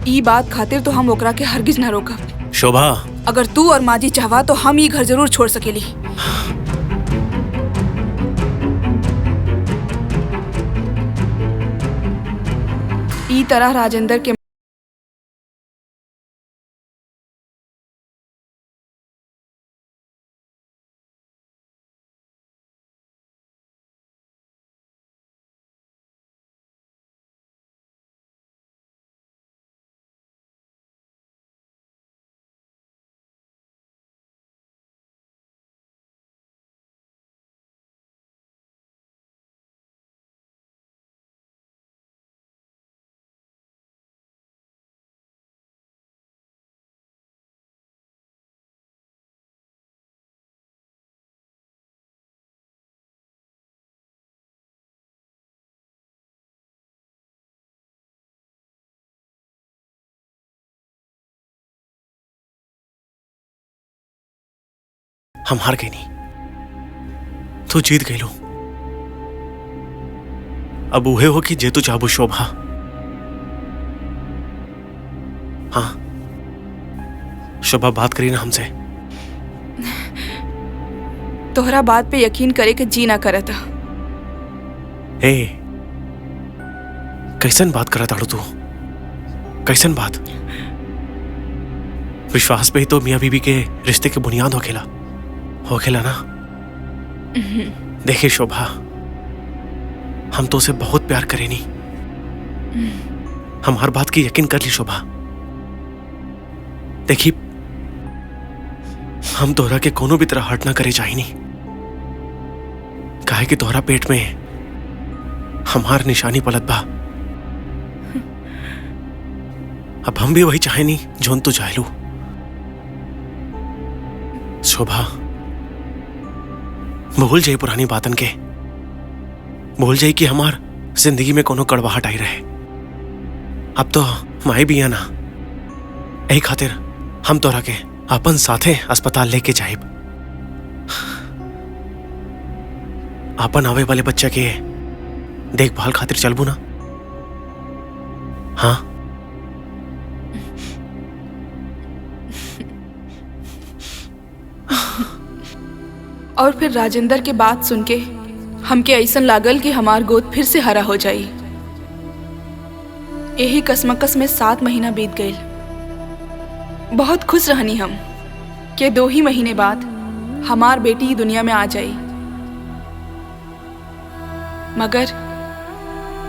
ई बात खातिर तो हम ओकरा के हरगिज ना रोकब। शोभा, अगर तू और माँ जी चाहवा तो हम ये घर जरूर छोड़ सकेली। ई तरह राजेंद्र के हम हार गए नहीं, तू जीत गई लो। अब उहे हो कि जे तू चाहबू शोभा। हाँ शोभा, बात करी ना हमसे। तोहरा बात पे यकीन करे के जी ना करता। ए, कैसन बात करत आड़ू तू? कैसन बात? विश्वास पे ही तो मियां बीबी के रिश्ते के बुनियाद होखेला ना। देखिए शोभा, हम तो उसे बहुत प्यार करेनी। हम हर बात की यकीन कर ली शोभा। देखिए, हम तोहरा के कोनो भी तरह हर्ट ना करे चाहिए नहीं। काहे कि तोहरा पेट में हमार निशानी पलत बा। अब हम भी वही चाहे नहीं जोन तू चाहे लू। शोभा, भूल जाई पुरानी बातन के, भूल जाई कि हमार जिंदगी में कोनो कड़वाहट आई रहे। अब तो माई भी है ना, यही खातिर हम तोरा के अपन साथे अस्पताल लेके जाइब। अपन आवे वाले बच्चा के देखभाल खातिर चलबू ना? हाँ। और फिर राजेंद्र के बात सुन के हमके ऐसन लागल कि हमार गोद फिर से हरा हो जाई। यही कसमकस में 7 महीना बीत गए। बहुत खुश रहनी हम कि 2 ही महीने बाद हमार बेटी दुनिया में आ जाई।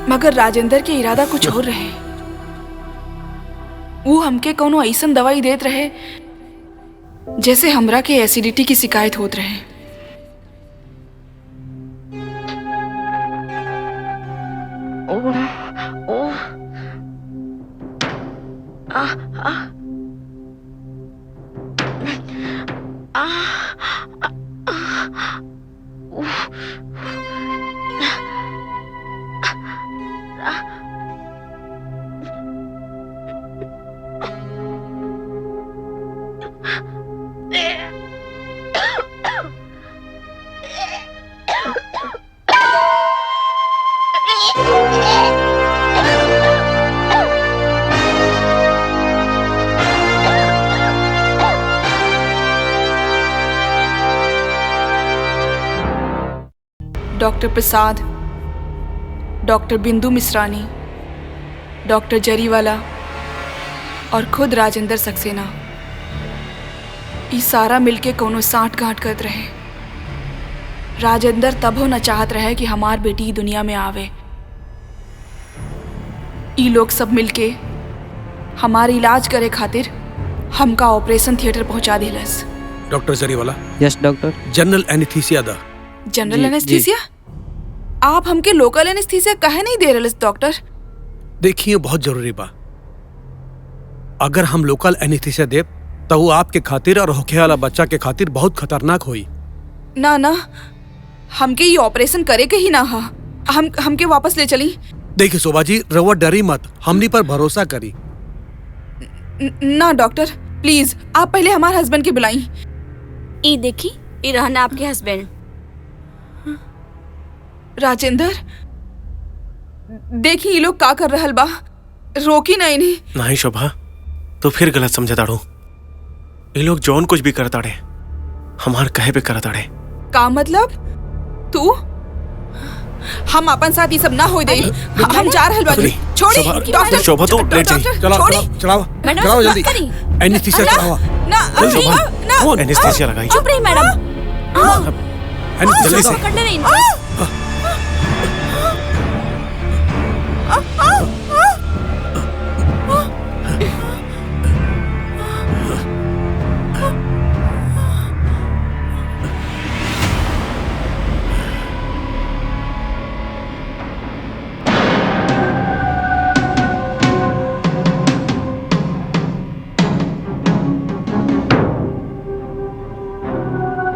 मगर राजेंद्र के इरादा कुछ और रहे। वो हमके कोनो ऐसन दवाई देत रहे जैसे हमरा के एसिडिटी की शिकायत होत रहे। डॉक्टर प्रसाद, डॉक्टर बिंदु मिश्रानी, डॉक्टर जरीवाला और खुद राजेंद्र सक्सेना, ये सारा मिलके कोनो साठ गांठ करत रहे। राजेंद्र तब हो न चाहत रहे कि हमार बेटी दुनिया में आवे। ये लोग सब मिलके हमार इलाज करे खातिर हमका ऑपरेशन थिएटर पहुंचा दिलस। Doctor Jariwala. Yes doctor. General anaesthesia दा। General ji, anaesthesia? आप हमके लोकल एनेस्थीसिया काहे नहीं दे रहे डॉक्टर? देखिए बहुत जरूरी बा। अगर हम लोकल एनेस्थीसिया देब तो वो आपके खातिर और होखे वाला बच्चा के खातिर बहुत खतरनाक होई। ना ना, हमके ये ऑपरेशन करे के ही ना हा। हमके वापस ले चली। देखिए शोभा जी, रवा डरी मत, हमनी पर भरोसा करी। ना डॉक्टर प्लीज, आप पहले हमारे हस्बैंड के बुलाई। ई देखी, ई रहना आपके हस्बैंड। राजेंद्र, देखी ये लोग का कर रहल बा, रोकी ना इन्हें। नहीं शोभा, तो फिर गलत समझे ताड़ू। ये लोग जौन कुछ भी करताड़े हमार कहे पे करताड़े। का मतलब? तू हम अपन साथ ये सब ना हो दे। हम जा रहल बानी। छोड़ी डॉक्टर। शोभा तो लेट जाई। चलाओ चलाओ जल्दी। एनेस्थीसिया चलाओ। ना शोभा, ना एनेस्थीसिया लगाई। चुप रही मैडम। जल्दी से। पकड़ने रही।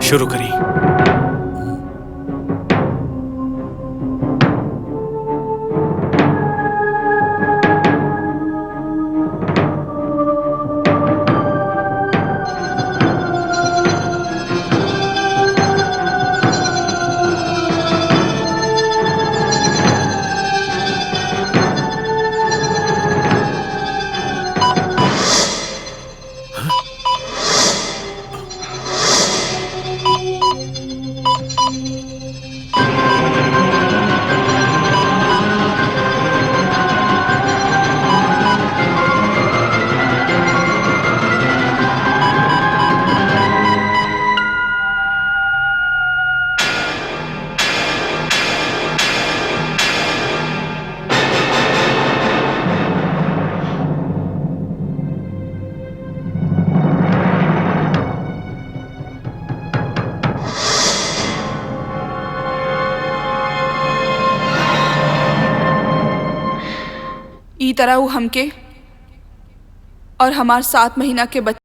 शुरू करी। ई तरह वो हमके और हमार 7 महीना के बच्चे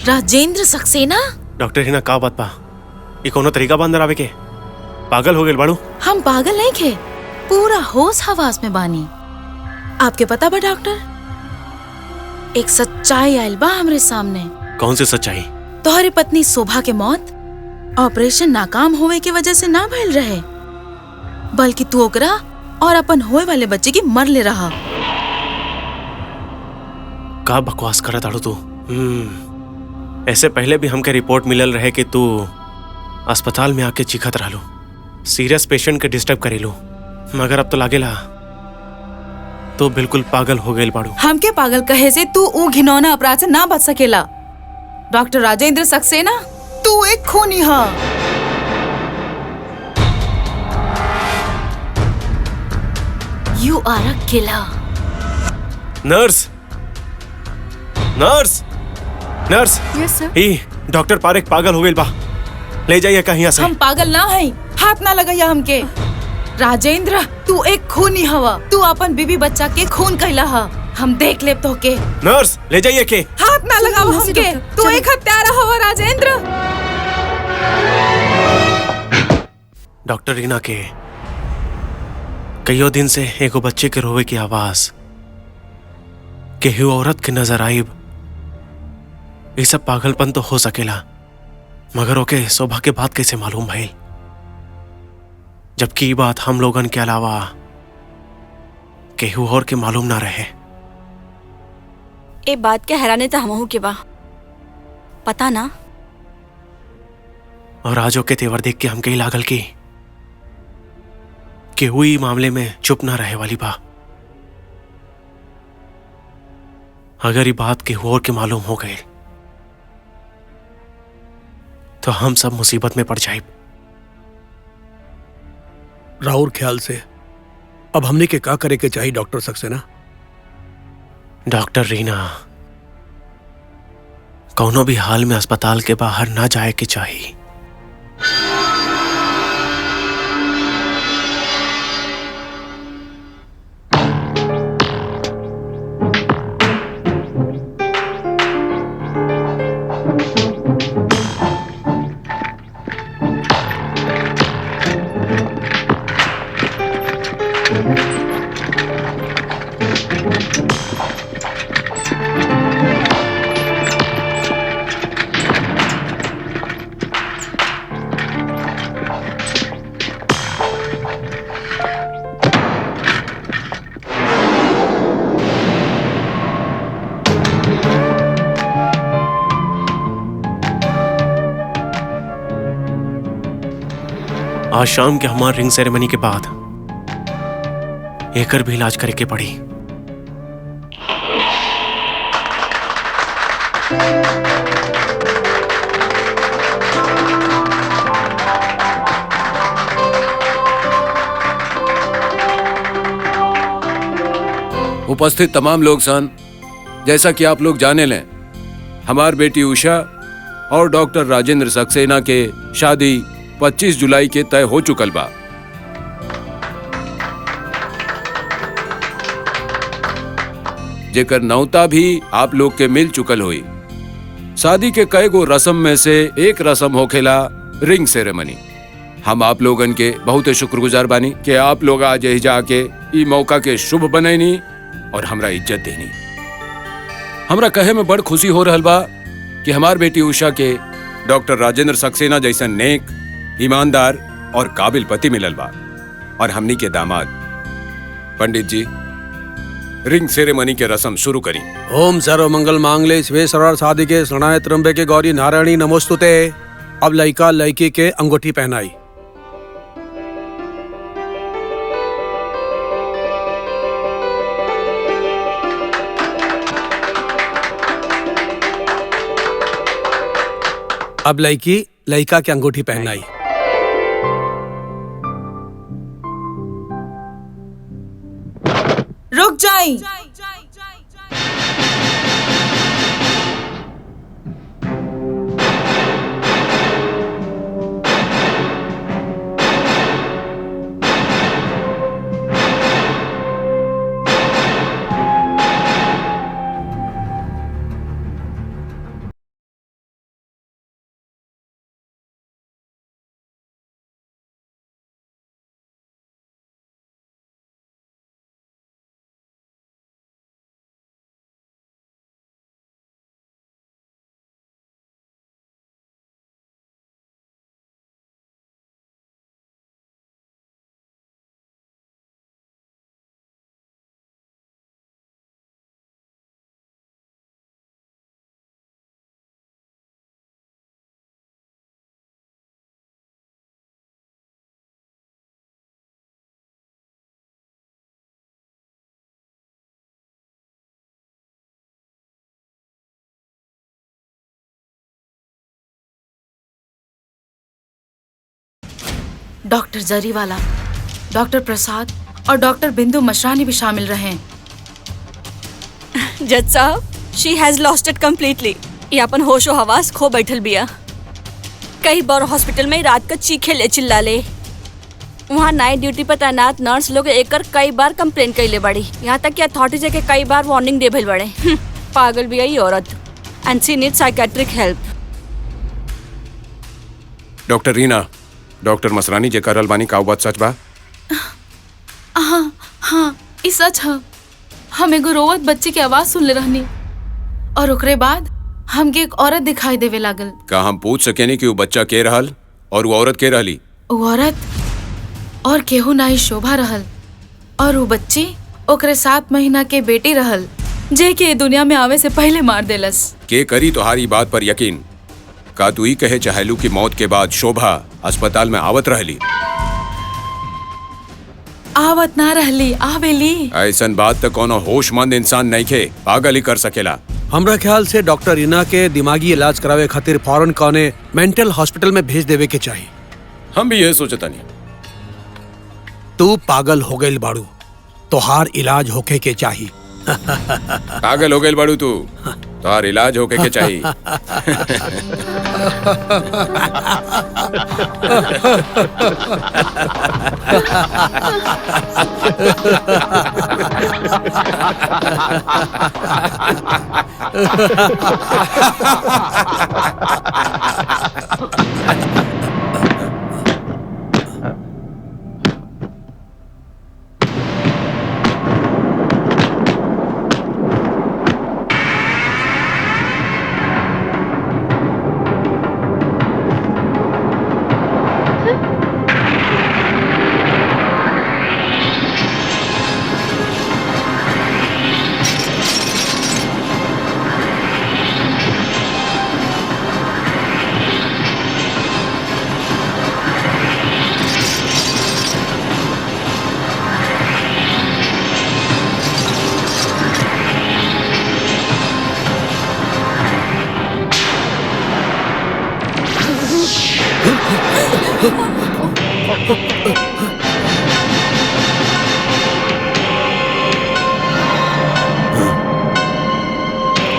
राजेंद्र सक्सेना? डॉक्टर रीना का बात बा? ये कोनो तरीका बा अंदर आवे के? पागल हो गेल बाड़ू? हम पागल नहीं खे, पूरा होश हवास में बानी। आपके पता बा डॉक्टर, एक सच्चाई आयल बा हमरे सामने। कौन सी सच्चाई? तोहरी पत्नी शोभा के मौत ऑपरेशन नाकाम होवे के वजह से ना भइल रहे, बल्कि तू ओकरा और अपन होए वाले बच्चे की मर ले रहा। का बकवास करत आड़ू तू? ऐसे पहले भी हमके रिपोर्ट मिलल रहे कि तू अस्पताल में आके चीखत रहलू, सीरियस पेशेंट के डिस्टर्ब करेलू, मगर अब तो लागेला तो बिल्कुल पागल हो गए बाड़ू। हमके पागल कहे से तू ऊ घिनौना अपराध से ना बच सकेला। डॉक्टर राजेंद्र सक्सेना, तू एक खूनी है। You are a killer. Nurse, nurse, nurse. Yes sir. ई डॉक्टर पारेख पागल हो गई बा, ले जाइए कहीं से। हम पागल ना है, हाथ ना लगाइया हमके। राजेंद्र, तू एक खूनी हवा, तू अपन बीबी बच्चा के खून कहला हा। हम देख लेब तो के। नर्स, ले जाइए के। हाथ ना लगाओ हमके, तू एक हत्यारा हवा राजेंद्र। डॉक्टर रीना के कईयों दिन से एगो बच्चे के रोवे की आवाज केहू औरत के नजर आईब। ये सब पागलपन तो हो सकेला, मगर ओके शोभा के बात कैसे मालूम भइल, जबकि ये बात हम लोगन के अलावा केहू और के मालूम ना रहे। ए बात के हैरानी तो हमहू के बा, पता ना। और आजो के तेवर देख के हमके ही लागल की केहू ई मामले में चुप ना रहे वाली बा। अगर ये बात केहू और के मालूम हो गई तो हम सब मुसीबत में पड़ जाए। राहुल ख्याल से अब हमने के का करे के चाहिए डॉक्टर सक्सेना? डॉक्टर रीना, कौनो भी हाल में अस्पताल के बाहर ना जाए के चाहिए। आज शाम के हमारे रिंग सेरेमनी के बाद एकर भी इलाज करे के पड़ी। उपस्थित तमाम लोग सन, जैसा कि आप लोग जाने लें, हमार बेटी उषा और डॉक्टर राजेंद्र सक्सेना के शादी 25 जुलाई के तय हो चुकल बा। जेकर नौता भी आप लोग के मिल चुकल हुई। शादी के कई गो रस्म में से एक रस्म होखेला रिंग सेरेमनी। हम आप लोगन के बहुत शुक्रगुजार बानी कि आप लोग आज यही जाके ई मौका के शुभ बनैनी और हमरा इज्जत देनी। हमरा कहे में बड़ खुशी हो रहल बा कि हमार बेटी उषा के डॉक्टर राजेंद्र सक्सेना जैसा नेक, ईमानदार और काबिल पति मिलल बा। और हमनी के दामाद पंडित जी रिंग सेरेमनी के रस्म शुरू करी। ओम सर्व मंगल मांगले शिवे सर्वार्थ साधिके शरणाय त्र्यंबके गौरी नारायणी नमोस्तुते। अब लड़का लड़की के अंगूठी पहनाई। अब लड़की लड़का के अंगूठी पहनाई। रुक जाई। डॉक्टर जरीवाला, डॉक्टर प्रसाद और डॉक्टर बिंदु मशरानी भी शामिल रहे। जज साहब, शी हैज लॉस्ट इट कम्प्लीटली। ये अपन होशो हवास खो बैठल बिया। कई बार हॉस्पिटल में रात का चीखे ले चिल्ला ले। वहाँ नाइट ड्यूटी पर तैनात नर्स लोग एकर कई बार कंप्लेन कैले बड़ी। यहाँ तक कि अथॉरिटी के कई बार वार्निंग दे भइल बड़े। पागल भी आई औरत, and she need psychiatric help. Doctor Reena, doctor Masrani जे करल बानी का बात सच बा? हाँ हाँ, ई सच है। हम एगो रोवत बच्चे की आवाज सुनले रहनी और ओकरे बाद हमके एक औरत दिखाई देवे लागल। का हम पूछ सकेनी कि वो बच्चा के रहल और वो औरत के रहली? वो औरत और केहू नाई शोभा रहल और वो बच्ची ओकरे 7 महीना के बेटी रहल, जे के दुनिया में आवे से पहले मार देलस। के करी तोहारी बात पर यकीन? का तू ही कहे चाहेलू की मौत के बाद शोभा अस्पताल में आवत रहली? आवत ना रहली, आवेली। ऐसन बात तो कोनो होशमंद इंसान नहीं खे पागल ही कर सकेला। हमरा ख्याल से डॉक्टर रीना के दिमागी इलाज करावे खातिर फौरन कौने मेंटल हॉस्पिटल में भेज देवे के चाहिए। हम भी ये सोचता नहीं। तू पागल हो गई बाड़ू, तोहार इलाज होके के चाहिए। पागल हो गए बड़ू तू, तोहार इलाज होके के चाहिए।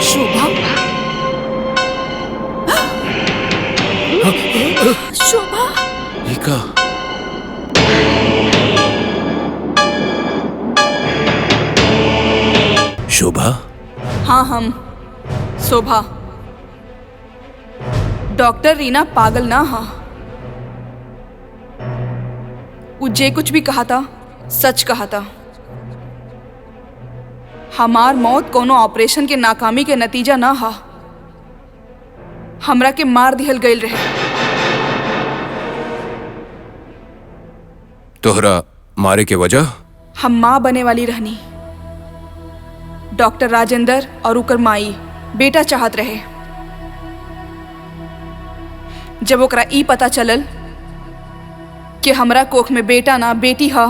शोभा, शोभा, रीका, शोभा, हाँ हम शोभा। डॉक्टर रीना पागल ना हा। वो जे कुछ भी कहा था सच कहा था। हमार मौत कोनो ऑपरेशन के नाकामी के नतीजा ना हा। हमरा के मार दिहल गईल रहे। तोहरा मारे के वजह? हम माँ बने वाली रहनी। डॉक्टर राजेंद्र और उकर माई बेटा चाहत रहे। जब ओकरा ई पता चलल कि हमरा कोख में बेटा ना बेटी हा,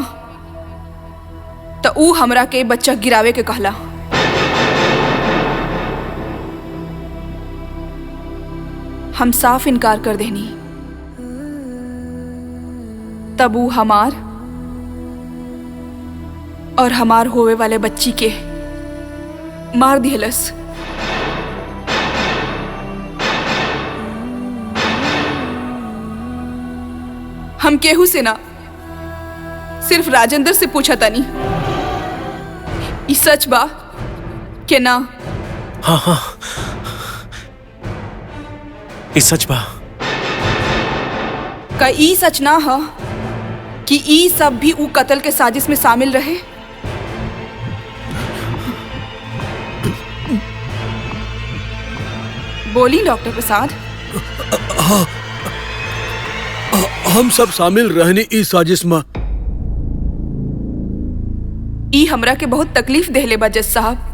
तो ऊ हमरा के बच्चा गिरावे के कहला। हम साफ इनकार कर देनी। तब ऊ हमार और हमार होवे वाले बच्ची के मार दिहलस। हम केहू से ना, सिर्फ राजेंद्र से पूछा तानी, ई सच बा के ना? हाँ हाँ, ये सच बा। का ई सच ना हा कि ई सब भी ऊ कत्ल के साजिश में शामिल रहे? बोली डॉक्टर प्रसाद। हम सब शामिल रहनी इस साजिश में। ई हमरा के बहुत तकलीफ देहले बा जज साहब।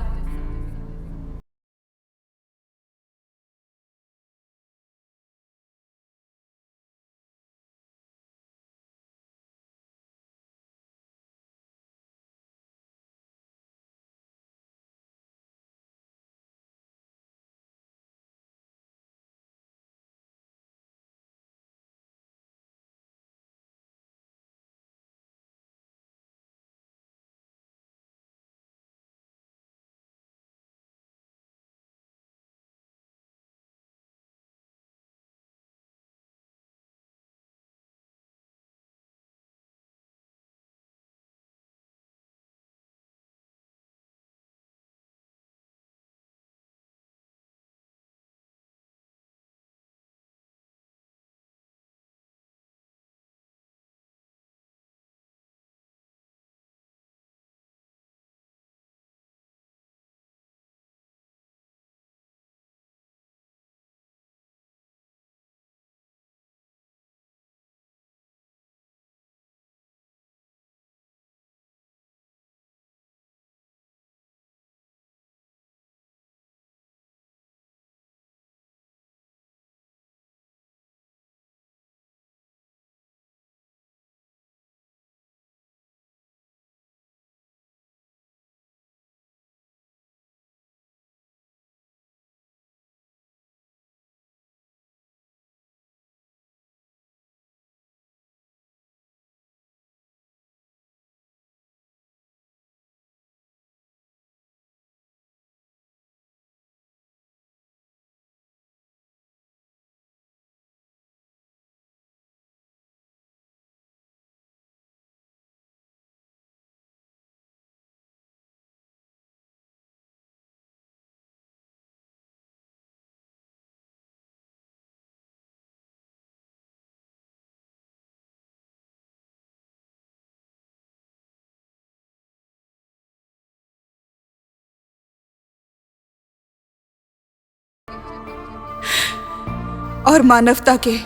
और मानवता के।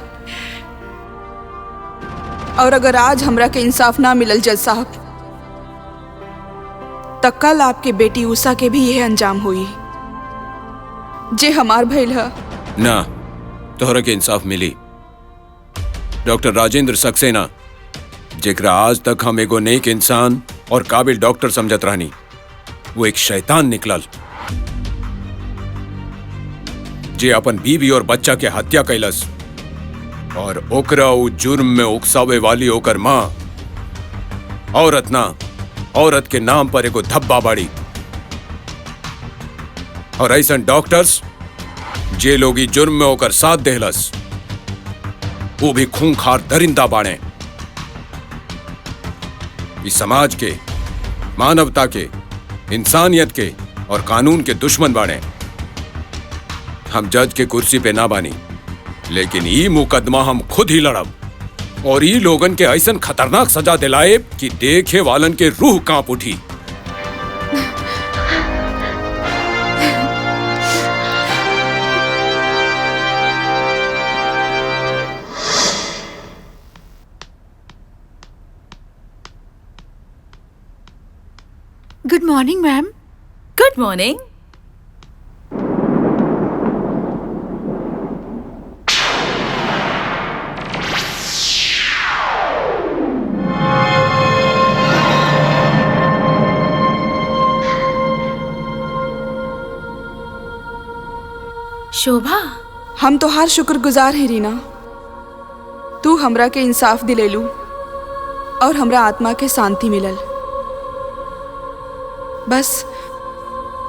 और अगर आज हमरा के इंसाफ ना मिलल जज साहब, तब कल आपके बेटी उषा के भी यह अंजाम हुई जे हमार भइल है। ना, तोहरा के इंसाफ मिली। डॉक्टर राजेंद्र सक्सेना, जेकरा आज तक हम एगो नेक इंसान और काबिल डॉक्टर समझत रहनी, वो एक शैतान निकलल जे अपन बीवी और बच्चा के हत्या कैलस और ओकरा उ जुर्म में उकसावे वाली ओकर माँ औरत ना, औरत के नाम पर एगो धब्बा बाड़ी। और ऐसन डॉक्टर्स जे लोग ई जुर्म में ओकर साथ देहलस, वो भी खूंखार दरिंदा बाणे। इस समाज के, मानवता के, इंसानियत के और कानून के दुश्मन बाणे। हम जज के कुर्सी पे ना बानी, लेकिन ई मुकदमा हम खुद ही लड़ब और ई लोगन के ऐसन खतरनाक सजा दिलाए कि देखे वालन के रूह कांप उठी। Good morning ma'am. Good morning. Shobha, हम तो हर शुक्रगुजार हैं रीना। तू हमरा के इंसाफ दिलेलू और हमरा आत्मा के शांति मिलल। बस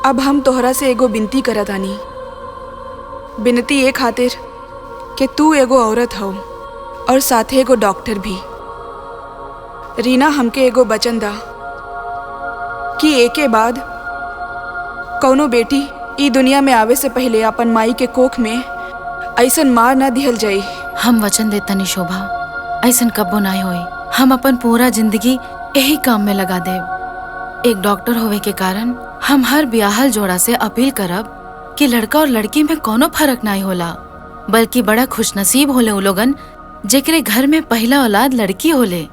अब हम तोहरा से एगो बिनती करत आनी। बिनती ये खातिर कि तू एगो औरत हो और साथे एगो डॉक्टर भी। रीना, हमके एगो वचन दा कि एके बाद कौनो बेटी ई दुनिया में आवे से पहले अपन माई के कोख में ऐसन मार ना दिहल जाई। हम वचन देतनी शोभा, ऐसन कब्बो नाय होई। हम अपन पूरा जिंदगी यही काम में लगा देव। एक डॉक्टर होवे के कारण हम हर ब्याहल जोड़ा से अपील करब कि लड़का और लड़की में कोनो फर्क नाय होला, बल्कि बड़ा खुशनसीब होले उ लोगन जेकरे घर में पहला औलाद लड़की होले।